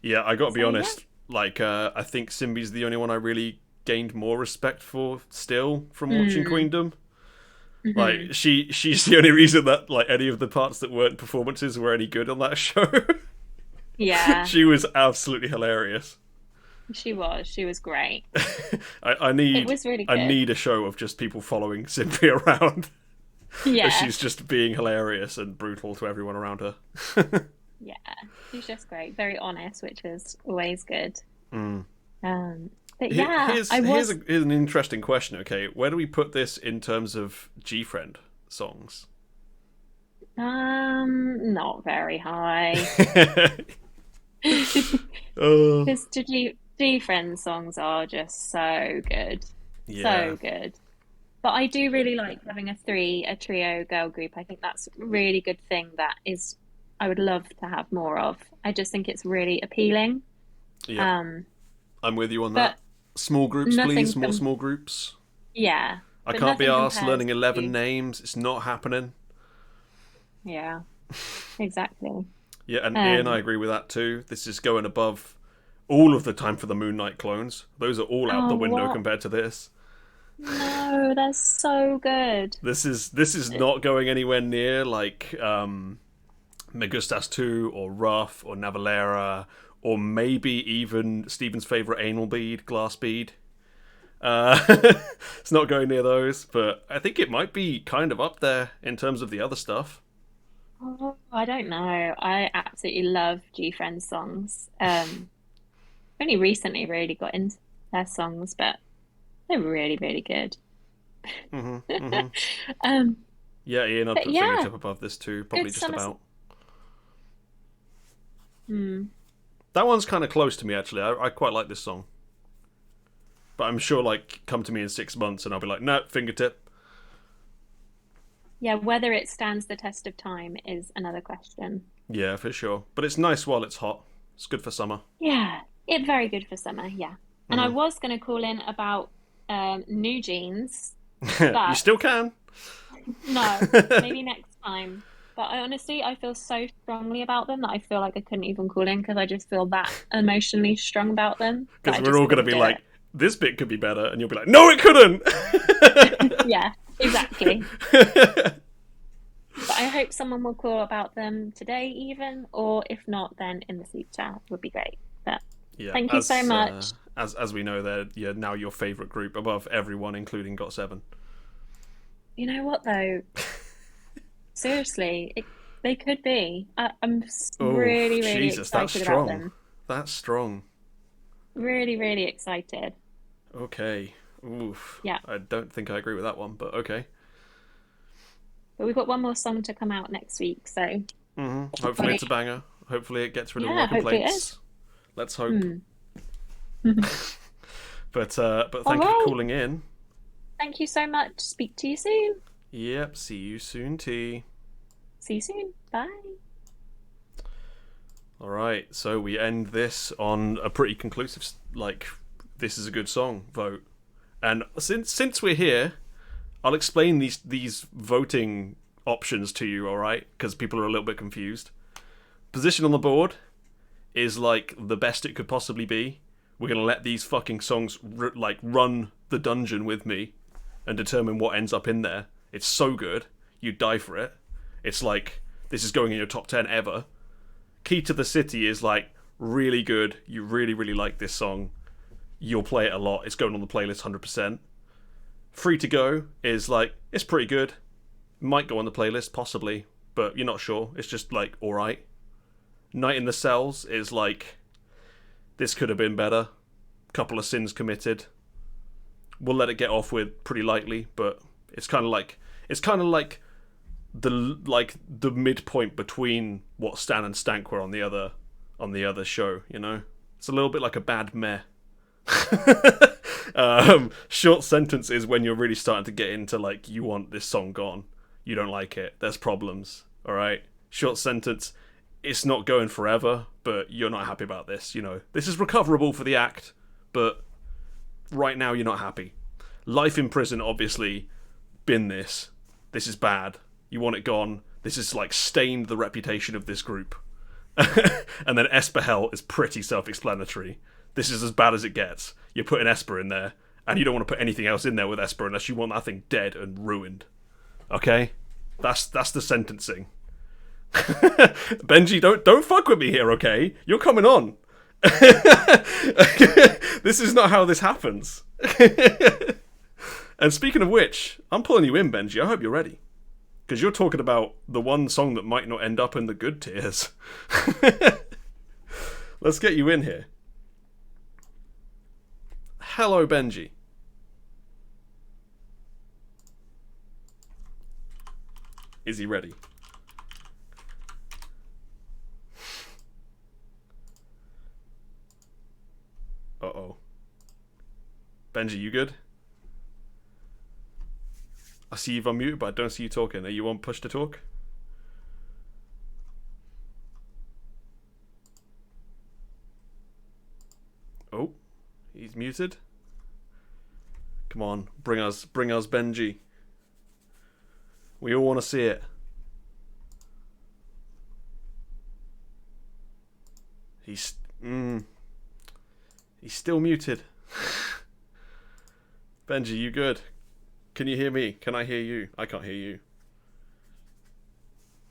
Yeah, I got to be So, yeah. honest. Like, I think Simbi's the only one I really gained more respect for still from watching Mm. Queendom. Hmm. Like, she's the only reason that like any of the parts that weren't performances were any good on that show. Yeah, She was absolutely hilarious. she was. She was great. I It need was really I good. need a show of just people following Simbi around as Yeah, she's just being hilarious and brutal to everyone around her. yeah. She's just great. Very honest, which is always good. But yeah, Here's I here's, was here's an interesting question. Okay, where do we put this in terms of G Friend songs? not very high. Oh, His G Friends songs are just so good. yeah, So good. But I do really like having a trio girl group. I think that's a really good thing that is I would love to have more of. I just think it's really appealing. yep. Um, I'm with you on that. but Small groups, nothing please. More com small groups. yeah, I but can't be nothing arsed compares learning 11 to names. It's not happening. yeah, exactly. Yeah, and Ian, I Um, agree with that too. This is going above all of the Time for the Moon Knight clones. Those are all out oh the window what? compared to this. No, they're so good. This is not going anywhere near like Me Gustas 2 or Rough or Navalera or maybe even Stephen's favourite anal bead, Glass Bead. Uh, it's not going near those, but I think it might be kind of up there in terms of the other stuff. Oh, I don't know. I absolutely love G Friends songs. Only recently really got into their songs, but they're really, really good. Hmm hmm Um, Yeah, Ian, I'd but put yeah, Fingertip above this too, probably good just summer. about. Hmm. That one's kind of close to me, actually. I quite like this song. But I'm sure, like, come to me in 6 months and I'll be like, no, Fingertip. Yeah, whether it stands the test of time is another question. Yeah, for sure. But it's nice while it's hot. It's good for summer. Yeah, it very good for summer. Yeah, and I Hmm was going to call in about New Jeans, You but still can. no, maybe next time. But I honestly, I feel so strongly about them that I feel like I couldn't even call in because I just feel that emotionally strong about them that Because I we're just all going to couldn't be do like, this bit could be better. And you'll be like, no, it couldn't. it. Yeah, exactly. But I hope someone will call about them today, even, or if not, then in the future would be great. But Yeah, thank you so much. as we know, they're now your favourite group above everyone, including Got7. You know what, though? Seriously, they could be. I'm Oh, really, really Jesus, that's excited about strong. them. That's strong. Really, really excited. Okay. Oof. Yeah. I don't think I agree with that one, but okay. But we've got one more song to come out next week, so Hopefully hopefully, it's a banger. Hopefully it gets rid of all yeah, our hopefully it is. complaints. Let's hope. Hmm. But All thank you for right. calling in. Thank you so much. Speak to you soon. Yep. See you soon, T. See you soon. Bye. All right. So we end this on a pretty conclusive, like, this is a good song vote. And since we're here, I'll explain these voting options to you. All right, because people are a little bit confused. Position on the board is like the best it could possibly be. We're gonna let these fucking songs run the dungeon with me and determine what ends up in there. It's so good, you'd die for it. It's like this is going in your top 10 ever. Key to the City is like really good. You really really like this song. You'll play it a lot. It's going on the playlist 100%. Free to Go is like it's pretty good. Might go on the playlist possibly, but you're not sure. It's just like all right. Night in the Cells is like this could have been better. Couple of sins committed. We'll let it get off with pretty lightly, but it's kind of like the midpoint between what Stan and Stank were on the other show. You know, it's a little bit like a bad meh. Short Sentence is when you're really starting to get into like you want this song gone. You don't like it. There's problems. All right. Short Sentence. It's not going forever, but you're not happy about this. You know, this is recoverable for the act, but right now you're not happy. Life in Prison, obviously, bin this. This is bad. You want it gone. This has like stained the reputation of this group. And then Esper Hell is pretty self-explanatory. This is as bad as it gets. You're putting Esper in there, and you don't want to put anything else in there with Esper unless you want that thing dead and ruined. Okay? That's the sentencing. Benji, don't fuck with me here, okay? You're coming on. This is not how this happens. And speaking of which, I'm pulling you in, Benji. I hope you're ready. Because you're talking about the one song that might not end up in the good tiers. Let's get you in here. Hello, Benji. Is he ready? Uh-oh. Benji, you good? I see you've unmuted, but I don't see you talking. Are you on push to talk? Oh, he's muted. Come on, bring us Benji. We all want to see it. He's still muted. Benji, you good? Can you hear me? Can I hear you? I can't hear you.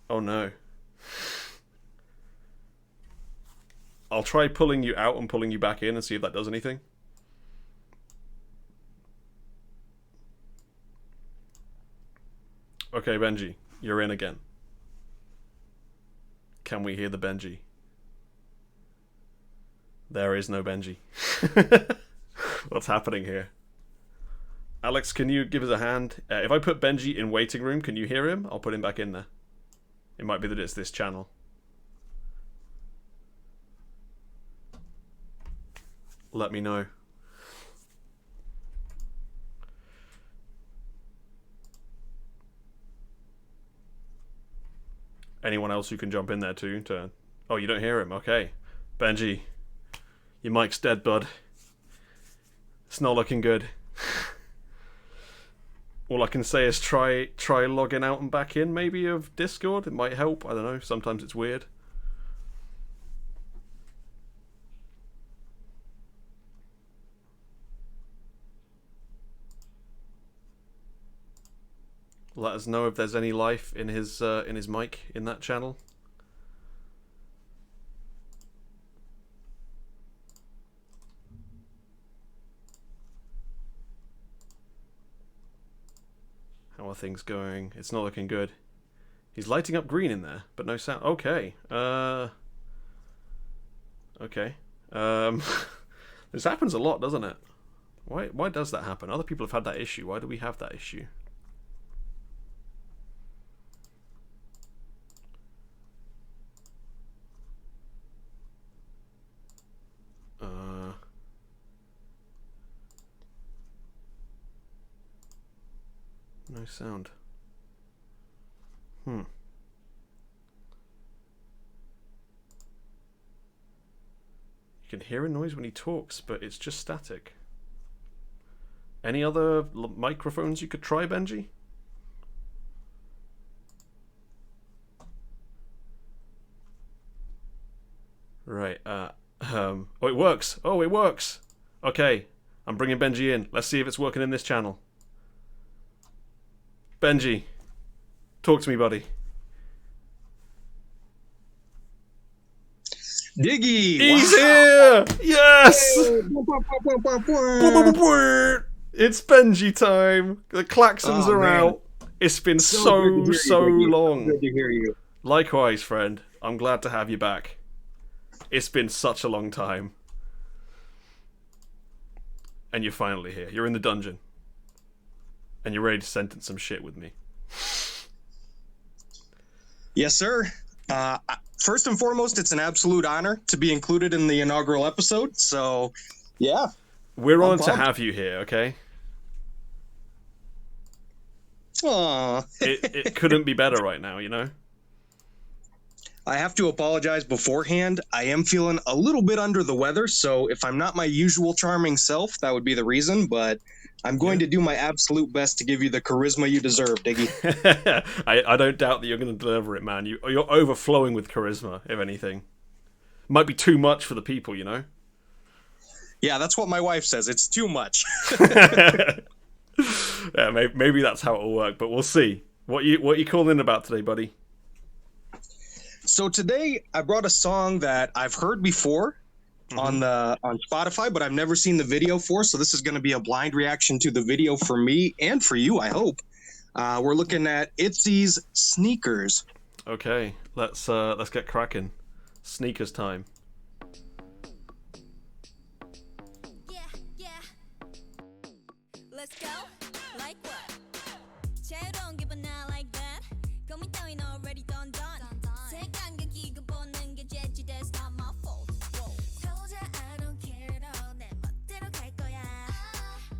Oh no. I'll try pulling you out and pulling you back in and see if that does anything. Okay, Benji, you're in again. Can we hear the Benji? There is no Benji. What's happening here? Alex, can you give us a hand? If I put Benji in waiting room, can you hear him? I'll put him back in there. It might be that it's this channel. Let me know. Anyone else who can jump in there too? Oh, you don't hear him? Okay. Benji, your mic's dead, bud. It's not looking good. All I can say is try logging out and back in, maybe, of Discord. It might help. I don't know. Sometimes it's weird. Let us know if there's any life in his mic in that channel. How are things going? It's not looking good. He's lighting up green in there, but no sound. Okay. Okay. This happens a lot, doesn't it? Why does that happen? Other people have had that issue. Why do we have that issue? No sound. You can hear a noise when he talks, but it's just static. Any other microphones you could try, Benji? Right, oh, it works! Oh, it works! Okay, I'm bringing Benji in. Let's see if it's working in this channel. Benji, talk to me, buddy. Diggy! He's here! Yes! It's Benji time. The klaxons are out. It's been so long. Good to hear you. Likewise, friend. I'm glad to have you back. It's been such a long time. And you're finally here. You're in the dungeon. And you're ready to sentence some shit with me. Yes, sir. First and foremost, it's an absolute honor to be included in the inaugural episode. So, yeah. We're on to have you here, okay? Aww. It couldn't be better right now, you know? I have to apologize beforehand. I am feeling a little bit under the weather, so if I'm not my usual charming self, that would be the reason, but I'm going to do my absolute best to give you the charisma you deserve, Diggy. I don't doubt that you're going to deliver it, man. You're overflowing with charisma, if anything. Might be too much for the people, you know? Yeah, that's what my wife says. It's too much. Yeah, maybe that's how it'll work, but we'll see. What you calling in about today, buddy? So today I brought a song that I've heard before on Spotify, but I've never seen the video for. So this is going to be a blind reaction to the video for me and for you, I hope. We're looking at Itzy's Sneakers. Okay, let's get cracking. Sneakers time. Let's go. Like what? 새로운 기분 not like that. 고민 따윈 already done. 색안경 끼고 보는 게 재치, that's not my fault. 소자 I don't care at all. 내 멋대로 갈 거야.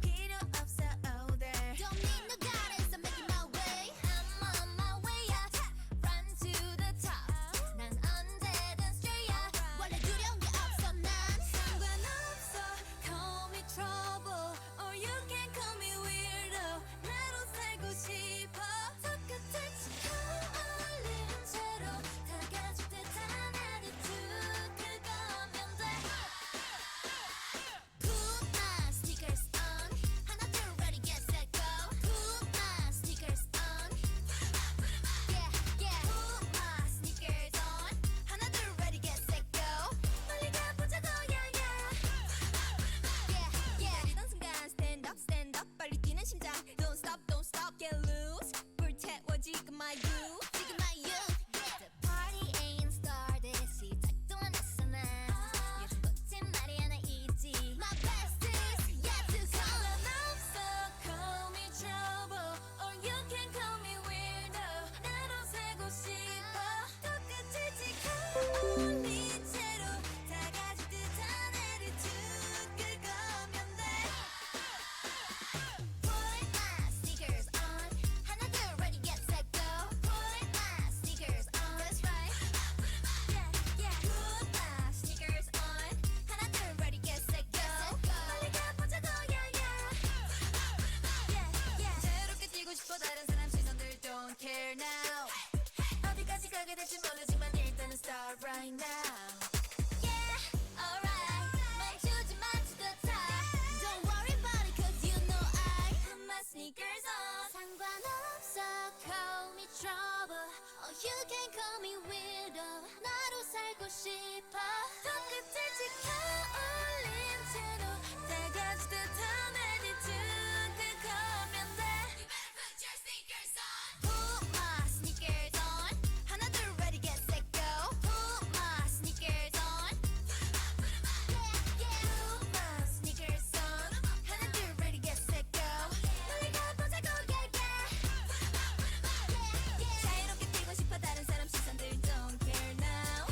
필요 없어 older. Don't need no guidance, I'm making my way. I'm on my way, yeah. Run to the top. 난 언제든 straight, yeah. 원래 두려운 게 없어 난. 상관없어, call me trouble, or you can call me weirdo. 나로 살고 싶어. 똑같은 척 어울리는 채로 다가질 듯한 attitude, 그거면 돼. Put my sneakers on. 하나 둘 ready get set go. Put my sneakers on. Yeah yeah. Put my sneakers on. 하나 둘 ready get set go. 빨리 가보자고 yeah yeah. Yeah yeah. 뛰던 순간 stand up 빨리 뛰는 심장. Don't stop get loose. 불태워 지금 my youth. 지금 my youth. The party ain't started. 시작도 안 했어 난. 요즘 꽃인 말이야 나 Itzy. My best is yet to come. 상관없어, call me trouble, or you can call me weirdo. 나로 살고 싶어. 똑같이 지켜 어울린 채로 다가질 듯한 attitude, 그거면 돼. Put my sneakers on. 하나 둘 ready get set go. Put my sneakers on. That's right. Yeah yeah. Put my sneakers on. 하나 둘 ready get set go. 빨리 가보자고 yeah yeah. Yeah yeah. 새롭게 뛰고 싶어 다른 사람 시선들 don't care now. 어디까지 가게 될지 모르지만 일단은 start right now. Yeah, alright. 멈추지 마 to the top. Don't worry about it, 'cause you know I put my sneakers on. 상관없어, call me trouble, or you can call me weirdo. 나로 살고 싶어. 똑같이 지켜 어울린 채로 다가질 듯한 attitude, 그거면 돼. You better put your sneakers on. Put my sneakers on. 하나 둘 ready get set go. Put my sneakers on. Yeah yeah. Put my sneakers on. 하나 둘 ready get set go. 빨리 가보자고 yeah yeah. Yeah yeah. 자유롭게 뛰고 싶어 다른 사람 시선들 don't care now.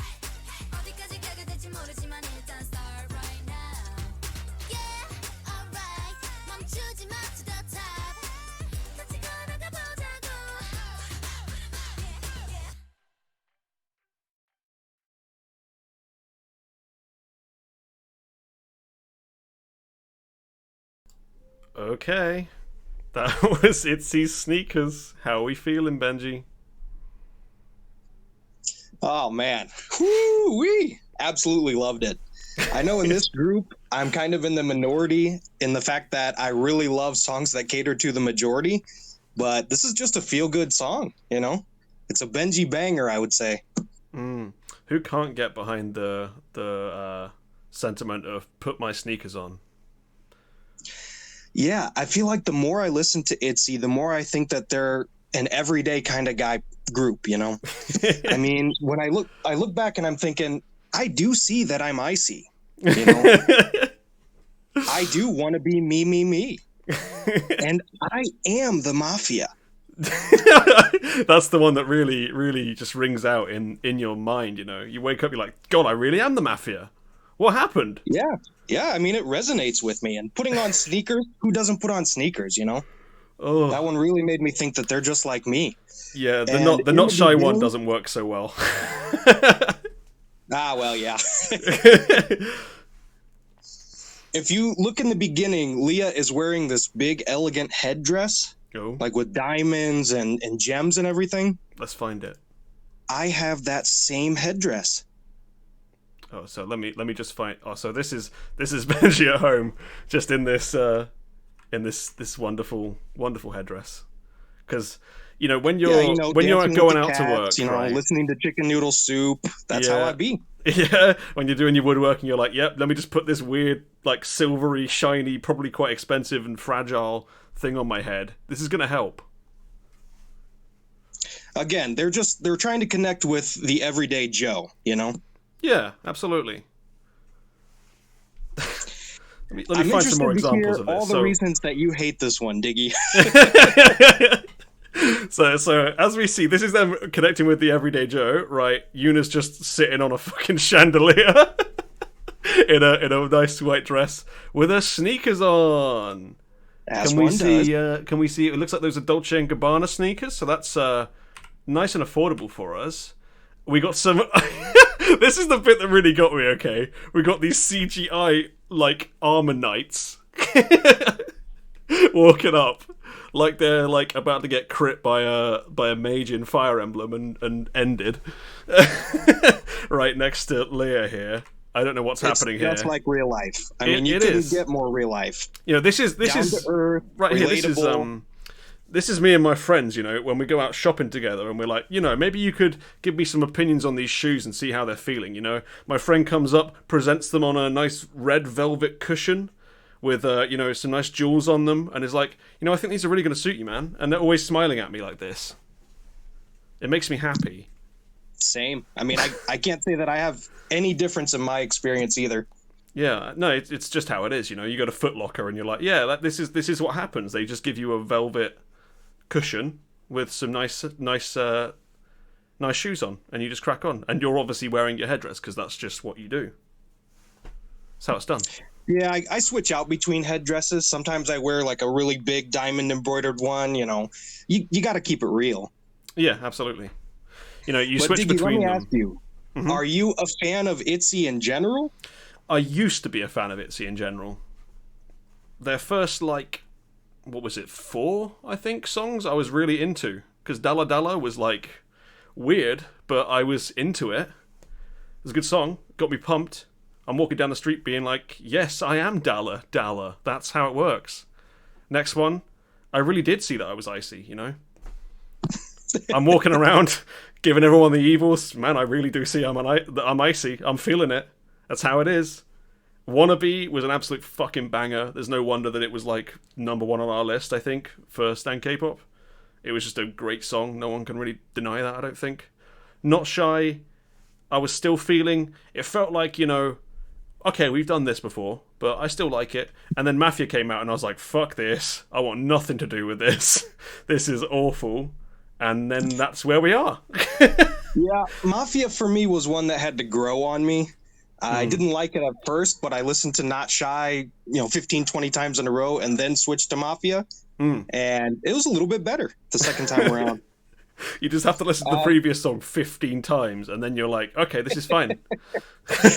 어디까지 가게 될지 모르지만 일단 start right now. Yeah, alright. 멈추지 마 to the top. 같이 걸어가 보자고. Yeah yeah. Okay. That was Itzy's Sneakers. How are we feeling, Benji? Oh, man. Woo-wee. Absolutely loved it. I know in this group, I'm kind of in the minority in the fact that I really love songs that cater to the majority, but this is just a feel-good song, you know? It's a Benji banger, I would say. Who can't get behind the sentiment of put my sneakers on? Yeah, I feel like the more I listen to Itzy, the more I think that they're an everyday kind of guy group, you know? I mean, when I look back and I'm thinking, I do see that I'm icy, you know? I do want to be me. And I am the mafia. That's the one that really just rings out in your mind, you know? You wake up, you're like, God, I really am the mafia. What happened? Yeah, I mean, it resonates with me. And putting on sneakers, who doesn't put on sneakers, you know? Oh, That one really made me think that they're just like me. yeah. The And not in the shy one beginning- doesn't work so well. Ah, well, yeah. If you look in the beginning, Leah is wearing this big, elegant headdress, Go. like with diamonds and gems and everything. Let's find it. I have that same headdress. Oh, so let me just find. Oh, so this is Benji at home, just in this wonderful headdress. Because when you're when you're dancing going with the out to cats, work, right? listening to chicken noodle soup. That's how Yeah. I be. Yeah, when you're doing your woodworking, you're like, yep, let me just put this weird, like, silvery, shiny, probably quite expensive and fragile thing on my head. This is gonna help. Again, they're trying to connect with the everyday Joe, Yeah, absolutely. let me I'm find some more interested to examples hear of this. all the reasons that you hate this one, Diggy. So as we see, this is them connecting with the everyday Joe, right? Yuna's just sitting on a fucking chandelier in a nice white dress with her sneakers on. As Can we one see? does. Can we see? It looks like those are Dolce and Gabbana sneakers, so that's nice and affordable for us. We got some. This is the bit that really got me. Okay, we got these CGI like armor knights walking up, like they're like about to get crit by a mage in Fire Emblem and ended. Right next to Leah here. I don't know what's happening here. That's like real life. I mean, you couldn't get more real life. This is Down to earth, right here. relatable. This is me and my friends, when we go out shopping together and we're like, maybe you could give me some opinions on these shoes and see how they're feeling, My friend comes up, presents them on a nice red velvet cushion with, some nice jewels on them and is like, I think these are really going to suit you, man. And they're always smiling at me like this. It makes me happy. Same. I mean, I can't say that I have any difference in my experience either. Yeah, no, it's just how it is, You go to Foot Locker and you're like, yeah, this is what happens. They just give you a velvet cushion with some nice shoes on, and you just crack on. And you're obviously wearing your headdress because that's just what you do. That's how it's done. Yeah, I switch out between headdresses. Sometimes I wear like a really big diamond embroidered one. You got to keep it real. Yeah, absolutely. You But switch Diggy, between let me them. ask you: Mhm. Are you a fan of Itzy in general? I used to be a fan of Itzy in general. Their first, what was it, 4, I think, songs I was really into. Because Dalla Dalla was, weird, but I was into it. It was a good song. Got me pumped. I'm walking down the street being like, yes, I am Dalla Dalla. That's how it works. Next one, I really did see that I was icy, I'm walking around giving everyone the evils. Man, I really do see that I'm icy. I'm feeling it. That's how it is. Wannabe was an absolute fucking banger. There's no wonder that it was number 1 on our list, I think, for Stan K-pop. It was just a great song. No one can really deny that, I don't think. Not Shy, I was still feeling. It felt like, okay, we've done this before, but I still like it. And then Mafia came out and I was like, fuck this. I want nothing to do with this. This is awful. And then that's where we are. Yeah, Mafia for me was one that had to grow on me. I didn't like it at first, but I listened to Not Shy, 15, 20 times in a row and then switched to Mafia. And it was a little bit better the second time around. You just have to listen to the previous song 15 times and then you're like, okay, this is fine.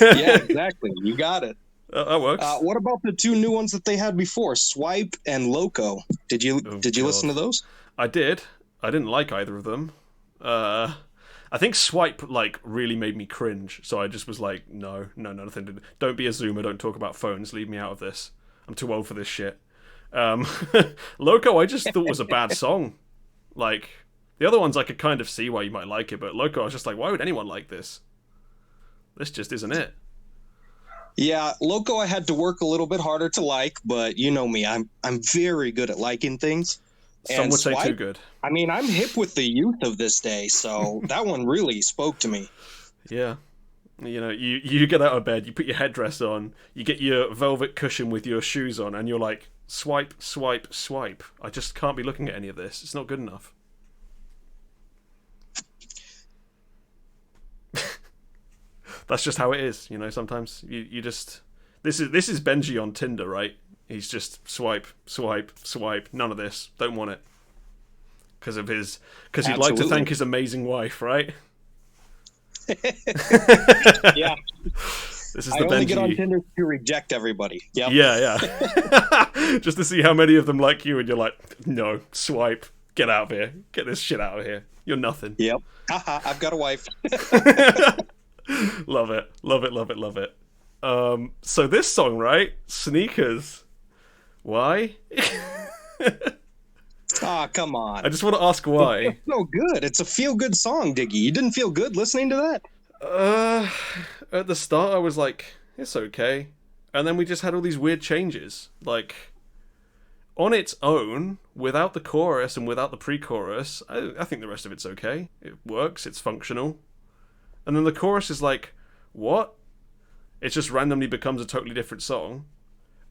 Yeah, exactly. You got it. That works. What about the 2 new ones that they had before, Swipe and Loco? Did you listen to those? I did. I didn't like either of them. I think Swipe really made me cringe, so I just was like, no, nothing to do. Don't be a Zoomer, don't talk about phones, leave me out of this. I'm too old for this shit. Loco I just thought was a bad song. The other ones I could kind of see why you might like it, but Loco I was just like, why would anyone like this? This just isn't it. Yeah, Loco I had to work a little bit harder to like, but you know me, I'm very good at liking things. Some would say too good. I mean, I'm hip with the youth of this day, so that one really spoke to me. Yeah. You get out of bed, you put your headdress on, you get your velvet cushion with your shoes on, and you're like, swipe, swipe, swipe. I just can't be looking at any of this. It's not good enough. That's just how it is, sometimes you just... This is Benji on Tinder, right? He's just swipe, swipe, swipe. None of this. Don't want it. Because he'd like to thank his amazing wife, right? Yeah. This is I the only Benji. get on Tinder to reject everybody. Yep. Yeah. Just to see how many of them like you, and you're like, no, swipe, get out of here, get this shit out of here. You're nothing. Yep. Haha, I've got a wife. Love it, love it, love it, love it. So this song, right? Sneakers. Why? Ah, come on. I just want to ask why. It's so good. It's a feel-good song, Diggy. You didn't feel good listening to that? At the start, I was like, it's okay. And then we just had all these weird changes. Like, on its own, without the chorus and without the pre-chorus, I think the rest of it's okay. It works, it's functional. And then the chorus is like, what? It just randomly becomes a totally different song.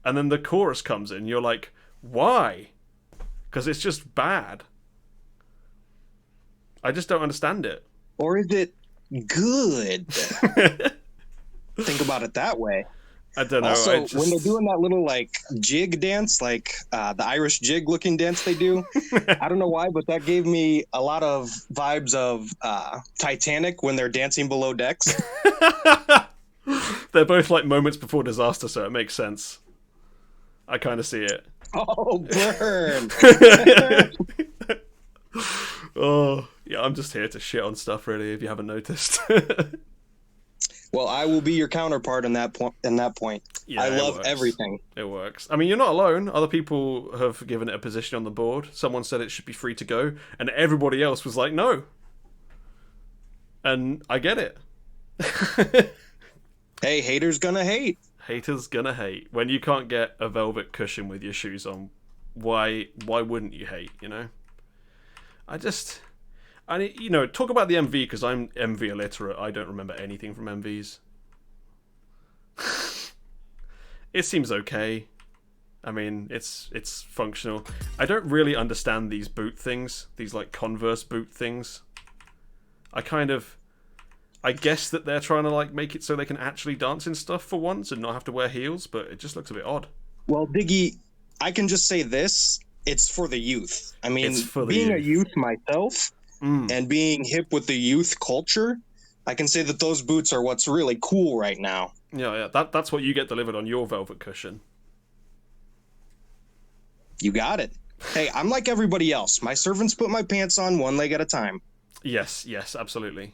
And then the chorus comes in, you're like, why? Because it's just bad. I just don't understand it. Or is it good? Think about it that way. I don't know. Also, when they're doing that little like jig dance, like the Irish jig looking dance they do, I don't know why, but that gave me a lot of vibes of Titanic when they're dancing below decks. They're both like moments before disaster, so it makes sense. I kind of see it. Oh, burn! Oh, yeah, I'm just here to shit on stuff, really, if you haven't noticed. Well, I will be your counterpart in that point. Yeah, I it love works. everything. It works. I mean, you're not alone. Other people have given it a position on the board. Someone said it should be free to go, and everybody else was like, no. And I get it. Hey, haters gonna hate. Haters gonna hate. When you can't get a velvet cushion with your shoes on, why wouldn't you hate, you know? Talk about the MV, because I'm MV illiterate. I don't remember anything from MVs. It seems okay. I mean, it's functional. I don't really understand these boot things. These, like, Converse boot things. I guess that they're trying to, like, make it so they can actually dance in stuff for once and not have to wear heels, but it just looks a bit odd. Well, Diggy, I can just say this. It's for the youth. I mean, being a youth myself and being hip with the youth culture, I can say that those boots are what's really cool right now. Yeah. That's what you get delivered on your velvet cushion. You got it. Hey, I'm like everybody else. My servants put my pants on one leg at a time. Yes, absolutely.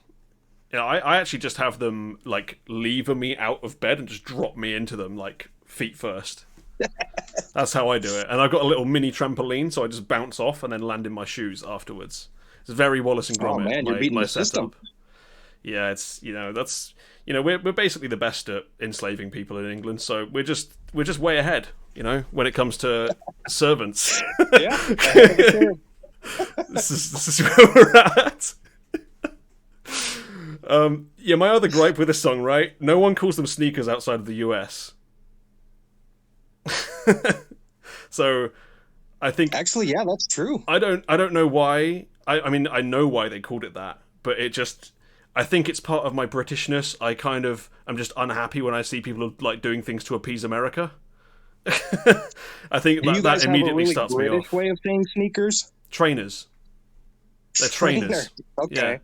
Yeah, I actually just have them, like, lever me out of bed and just drop me into them, like, feet first. That's how I do it. And I've got a little mini trampoline, so I just bounce off and then land in my shoes afterwards. It's very Wallace and Gromit. Oh man, you're beating my the system. Yeah, it's we're basically the best at enslaving people in England, so we're just way ahead, when it comes to servants. Yeah. This is where we're at. My other gripe with this song, right? No one calls them sneakers outside of the US. So I think actually, yeah, that's true. I don't know why. I mean, I know why they called it that, but I think it's part of my Britishness. I'm just unhappy when I see people like doing things to appease America. I think that immediately starts me off. British way of saying sneakers? Trainers. They're trainers. Okay. Yeah.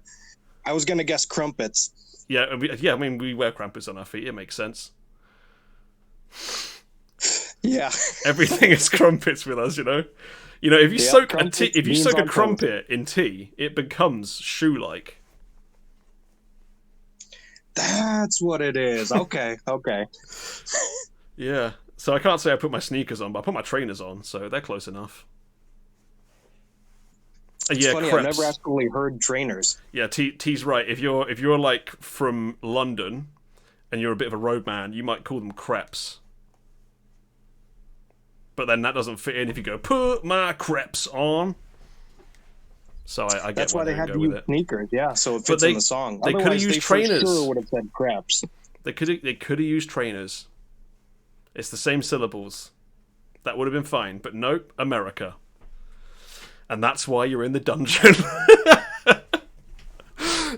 I was gonna guess crumpets. Yeah. I mean, we wear crumpets on our feet. It makes sense. Yeah. Everything is crumpets with us, if you soak a crumpet in tea, it becomes shoe-like. That's what it is. Okay. Yeah. So I can't say I put my sneakers on, but I put my trainers on, so they're close enough. It's funny, I've never actually heard trainers. Yeah, T's right. If you're like from London and you're a bit of a roadman, you might call them crepes. But then that doesn't fit in if you go, put my crepes on. So I get that's why they had to use sneakers, yeah, so it fits in the song. They could have used trainers. For sure would have said crepes. They could have used trainers. It's the same syllables. That would have been fine, but nope, America. And that's why you're in the dungeon.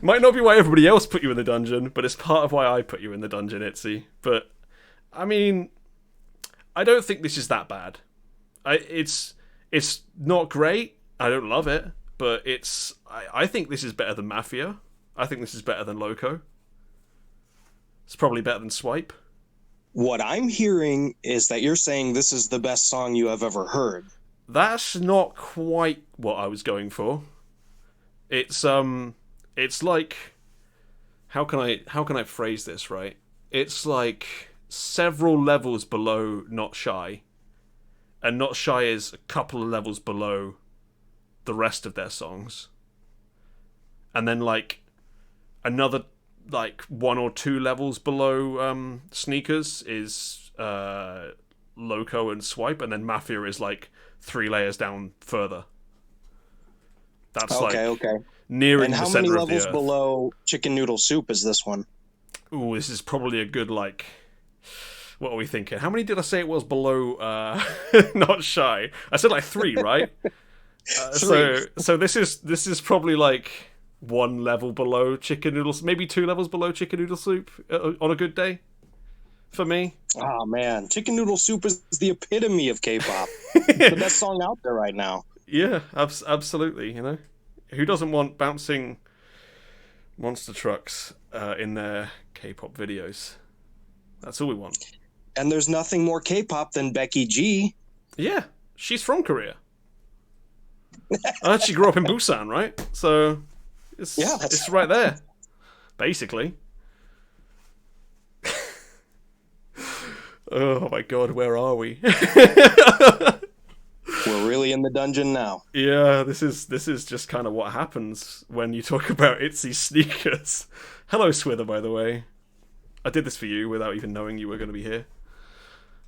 Might not be why everybody else put you in the dungeon, but it's part of why I put you in the dungeon, Itzy. But, I mean, I don't think this is that bad. It's not great. I don't love it, but I think this is better than Mafia. I think this is better than Loco. It's probably better than Swipe. What I'm hearing is that you're saying this is the best song you have ever heard. That's not quite what I was going for. It's like, how can I phrase this right? It's like several levels below Not Shy, and Not Shy is a couple of levels below the rest of their songs, and then like another like 1 or 2 levels below Sneakers is Loco and Swipe, and then Mafia is like 3 layers down further. That's okay. Nearing and the how center many of the levels earth. below Chicken Noodle Soup is this one? Ooh, this is probably a good like. What are we thinking? How many did I say it was below Not Shy? I said like 3, right? 3. So this is probably like 1 level below Chicken Noodles, maybe 2 levels below Chicken Noodle Soup on a good day. For me. Oh man, Chicken Noodle Soup is the epitome of K-pop. It's the best song out there right now. Yeah, absolutely. You know, who doesn't want bouncing monster trucks in their K-pop videos? That's all we want. And there's nothing more K-pop than Becky G. Yeah, she's from Korea. She grew up in Busan, right? So it's right there, basically. Oh my god, where are we? We're really in the dungeon now. Yeah, this is just kind of what happens when you talk about Itzy Sneakers. Hello, Swither, by the way. I did this for you without even knowing you were going to be here.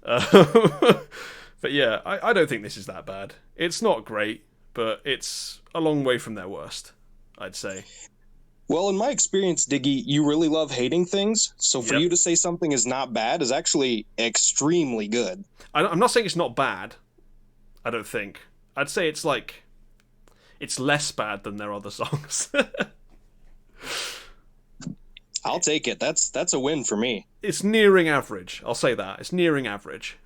But yeah, I don't think this is that bad. It's not great, but it's a long way from their worst, I'd say. Well, in my experience, Diggy, you really love hating things, so for you to say something is not bad is actually extremely good. I'm not saying it's not bad, I don't think. I'd say it's like, it's less bad than their other songs. I'll take it. That's a win for me. It's nearing average, I'll say that. It's nearing average.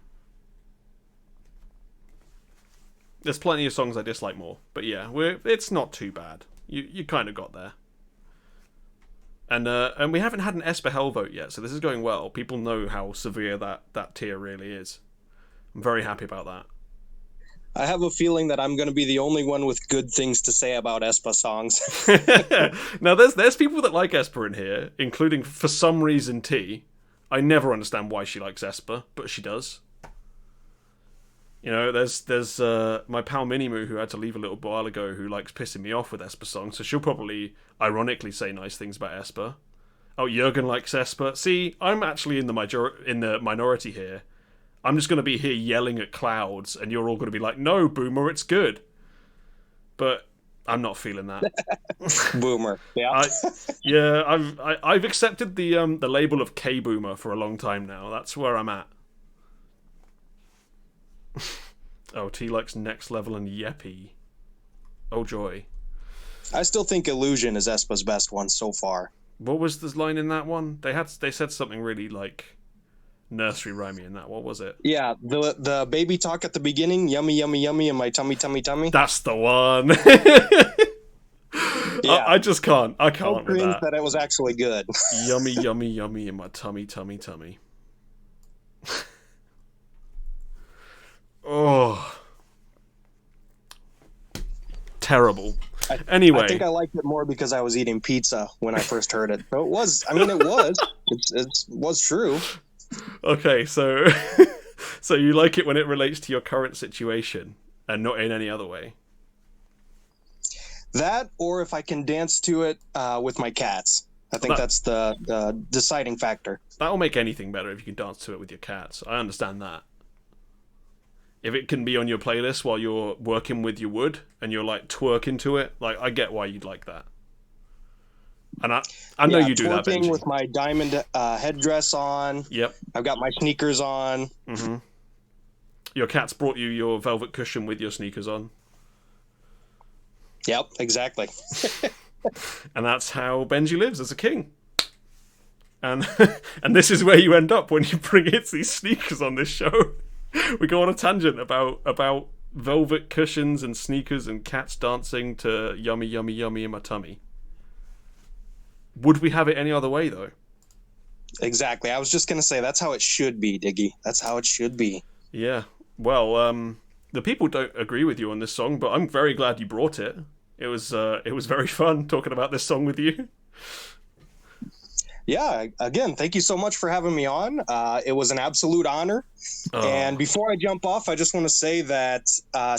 There's plenty of songs I dislike more, but yeah, it's not too bad. You kind of got there. And we haven't had an Esper Hell vote yet, so this is going well. People know how severe that tier really is. I'm very happy about that. I have a feeling that I'm going to be the only one with good things to say about Espa songs. Now, there's people that like Esper in here, including, for some reason, T. I never understand why she likes Esper, but she does. You know, there's my pal Minimoo, who had to leave a little while ago, who likes pissing me off with Esper songs, so she'll probably ironically say nice things about Esper. Oh, Jurgen likes Esper. See, I'm actually in the minority here. I'm just going to be here yelling at clouds, and you're all going to be like, no, Boomer, it's good. But I'm not feeling that. Boomer, yeah. I've accepted the label of K-Boomer for a long time now. That's where I'm at. Oh, T likes Next Level and Yeppy. Oh, joy. I still think Illusion is Espa's best one so far. What was the line in that one? They said something really like nursery rhymey in that. What was it? Yeah, the baby talk at the beginning, yummy, yummy, yummy, in my tummy, tummy, tummy. That's the one. Yeah. I just can't. I can't with that. It was actually good. Yummy, yummy, yummy in my tummy, tummy, tummy. Oh. Terrible. Anyway. I think I liked it more because I was eating pizza when I first heard it. So it was. I mean, it was. It was true. Okay, so so you like it when it relates to your current situation and not in any other way? That, or if I can dance to it with my cats. I think that's the deciding factor. That'll make anything better if you can dance to it with your cats. I understand that. If it can be on your playlist while you're working with your wood and you're like twerking to it, like I get why you'd like that. And I know you do that, Benji. With my diamond headdress on. Yep. I've got my sneakers on. Mm-hmm. Your cat's brought you your velvet cushion with your sneakers on. Yep, exactly. And that's how Benji lives as a king. And and this is where you end up when you bring Itzy's sneakers on this show. we go on a tangent about velvet cushions and sneakers and cats dancing to yummy, yummy, yummy in my tummy. Would we have it any other way, though? Exactly. I was just going to say, that's how it should be, Diggy. That's how it should be. Yeah. Well, the people don't agree with you on this song, but I'm very glad you brought it. It was very fun talking about this song with you. Yeah, again, thank you so much for having me on. It was an absolute honor. Oh. And before I jump off, I just want to say that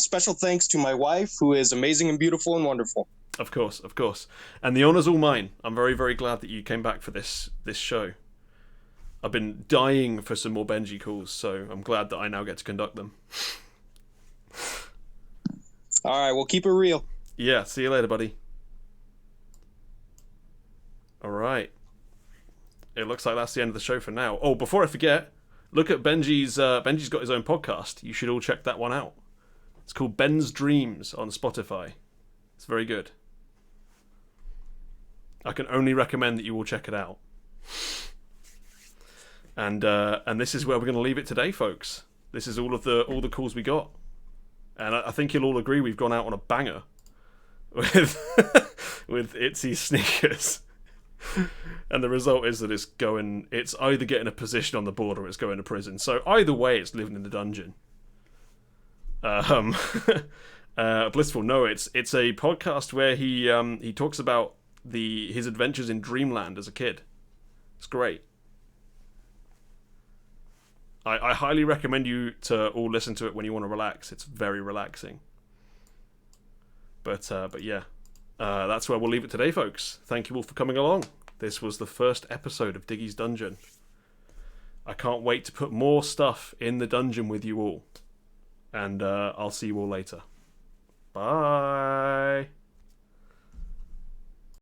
special thanks to my wife, who is amazing and beautiful and wonderful. Of course. And the honor's all mine. I'm very, very glad that you came back for this show. I've been dying for some more Benji calls, so I'm glad that I now get to conduct them. All right, we'll keep it real. Yeah, see you later, buddy. All right. It looks like that's the end of the show for now. Oh, before I forget, look at Benji's got his own podcast. You should all check that one out. It's called Ben's Dreams on Spotify. It's very good. I can only recommend that you all check it out. And this is where we're going to leave it today, folks. This is all the calls we got, and I think you'll all agree we've gone out on a banger with with Itzy sneakers. And the result is that it's either getting a position on the board or it's going to prison. So either way, it's living in the dungeon. Blissful. No, it's a podcast where he talks about his adventures in Dreamland as a kid. It's great. I highly recommend you to all listen to it when you want to relax. It's very relaxing. But yeah, that's where we'll leave it today, folks. Thank you all for coming along. This was the first episode of Diggy's Dungeon. I can't wait to put more stuff in the dungeon with you all. And I'll see you all later. Bye.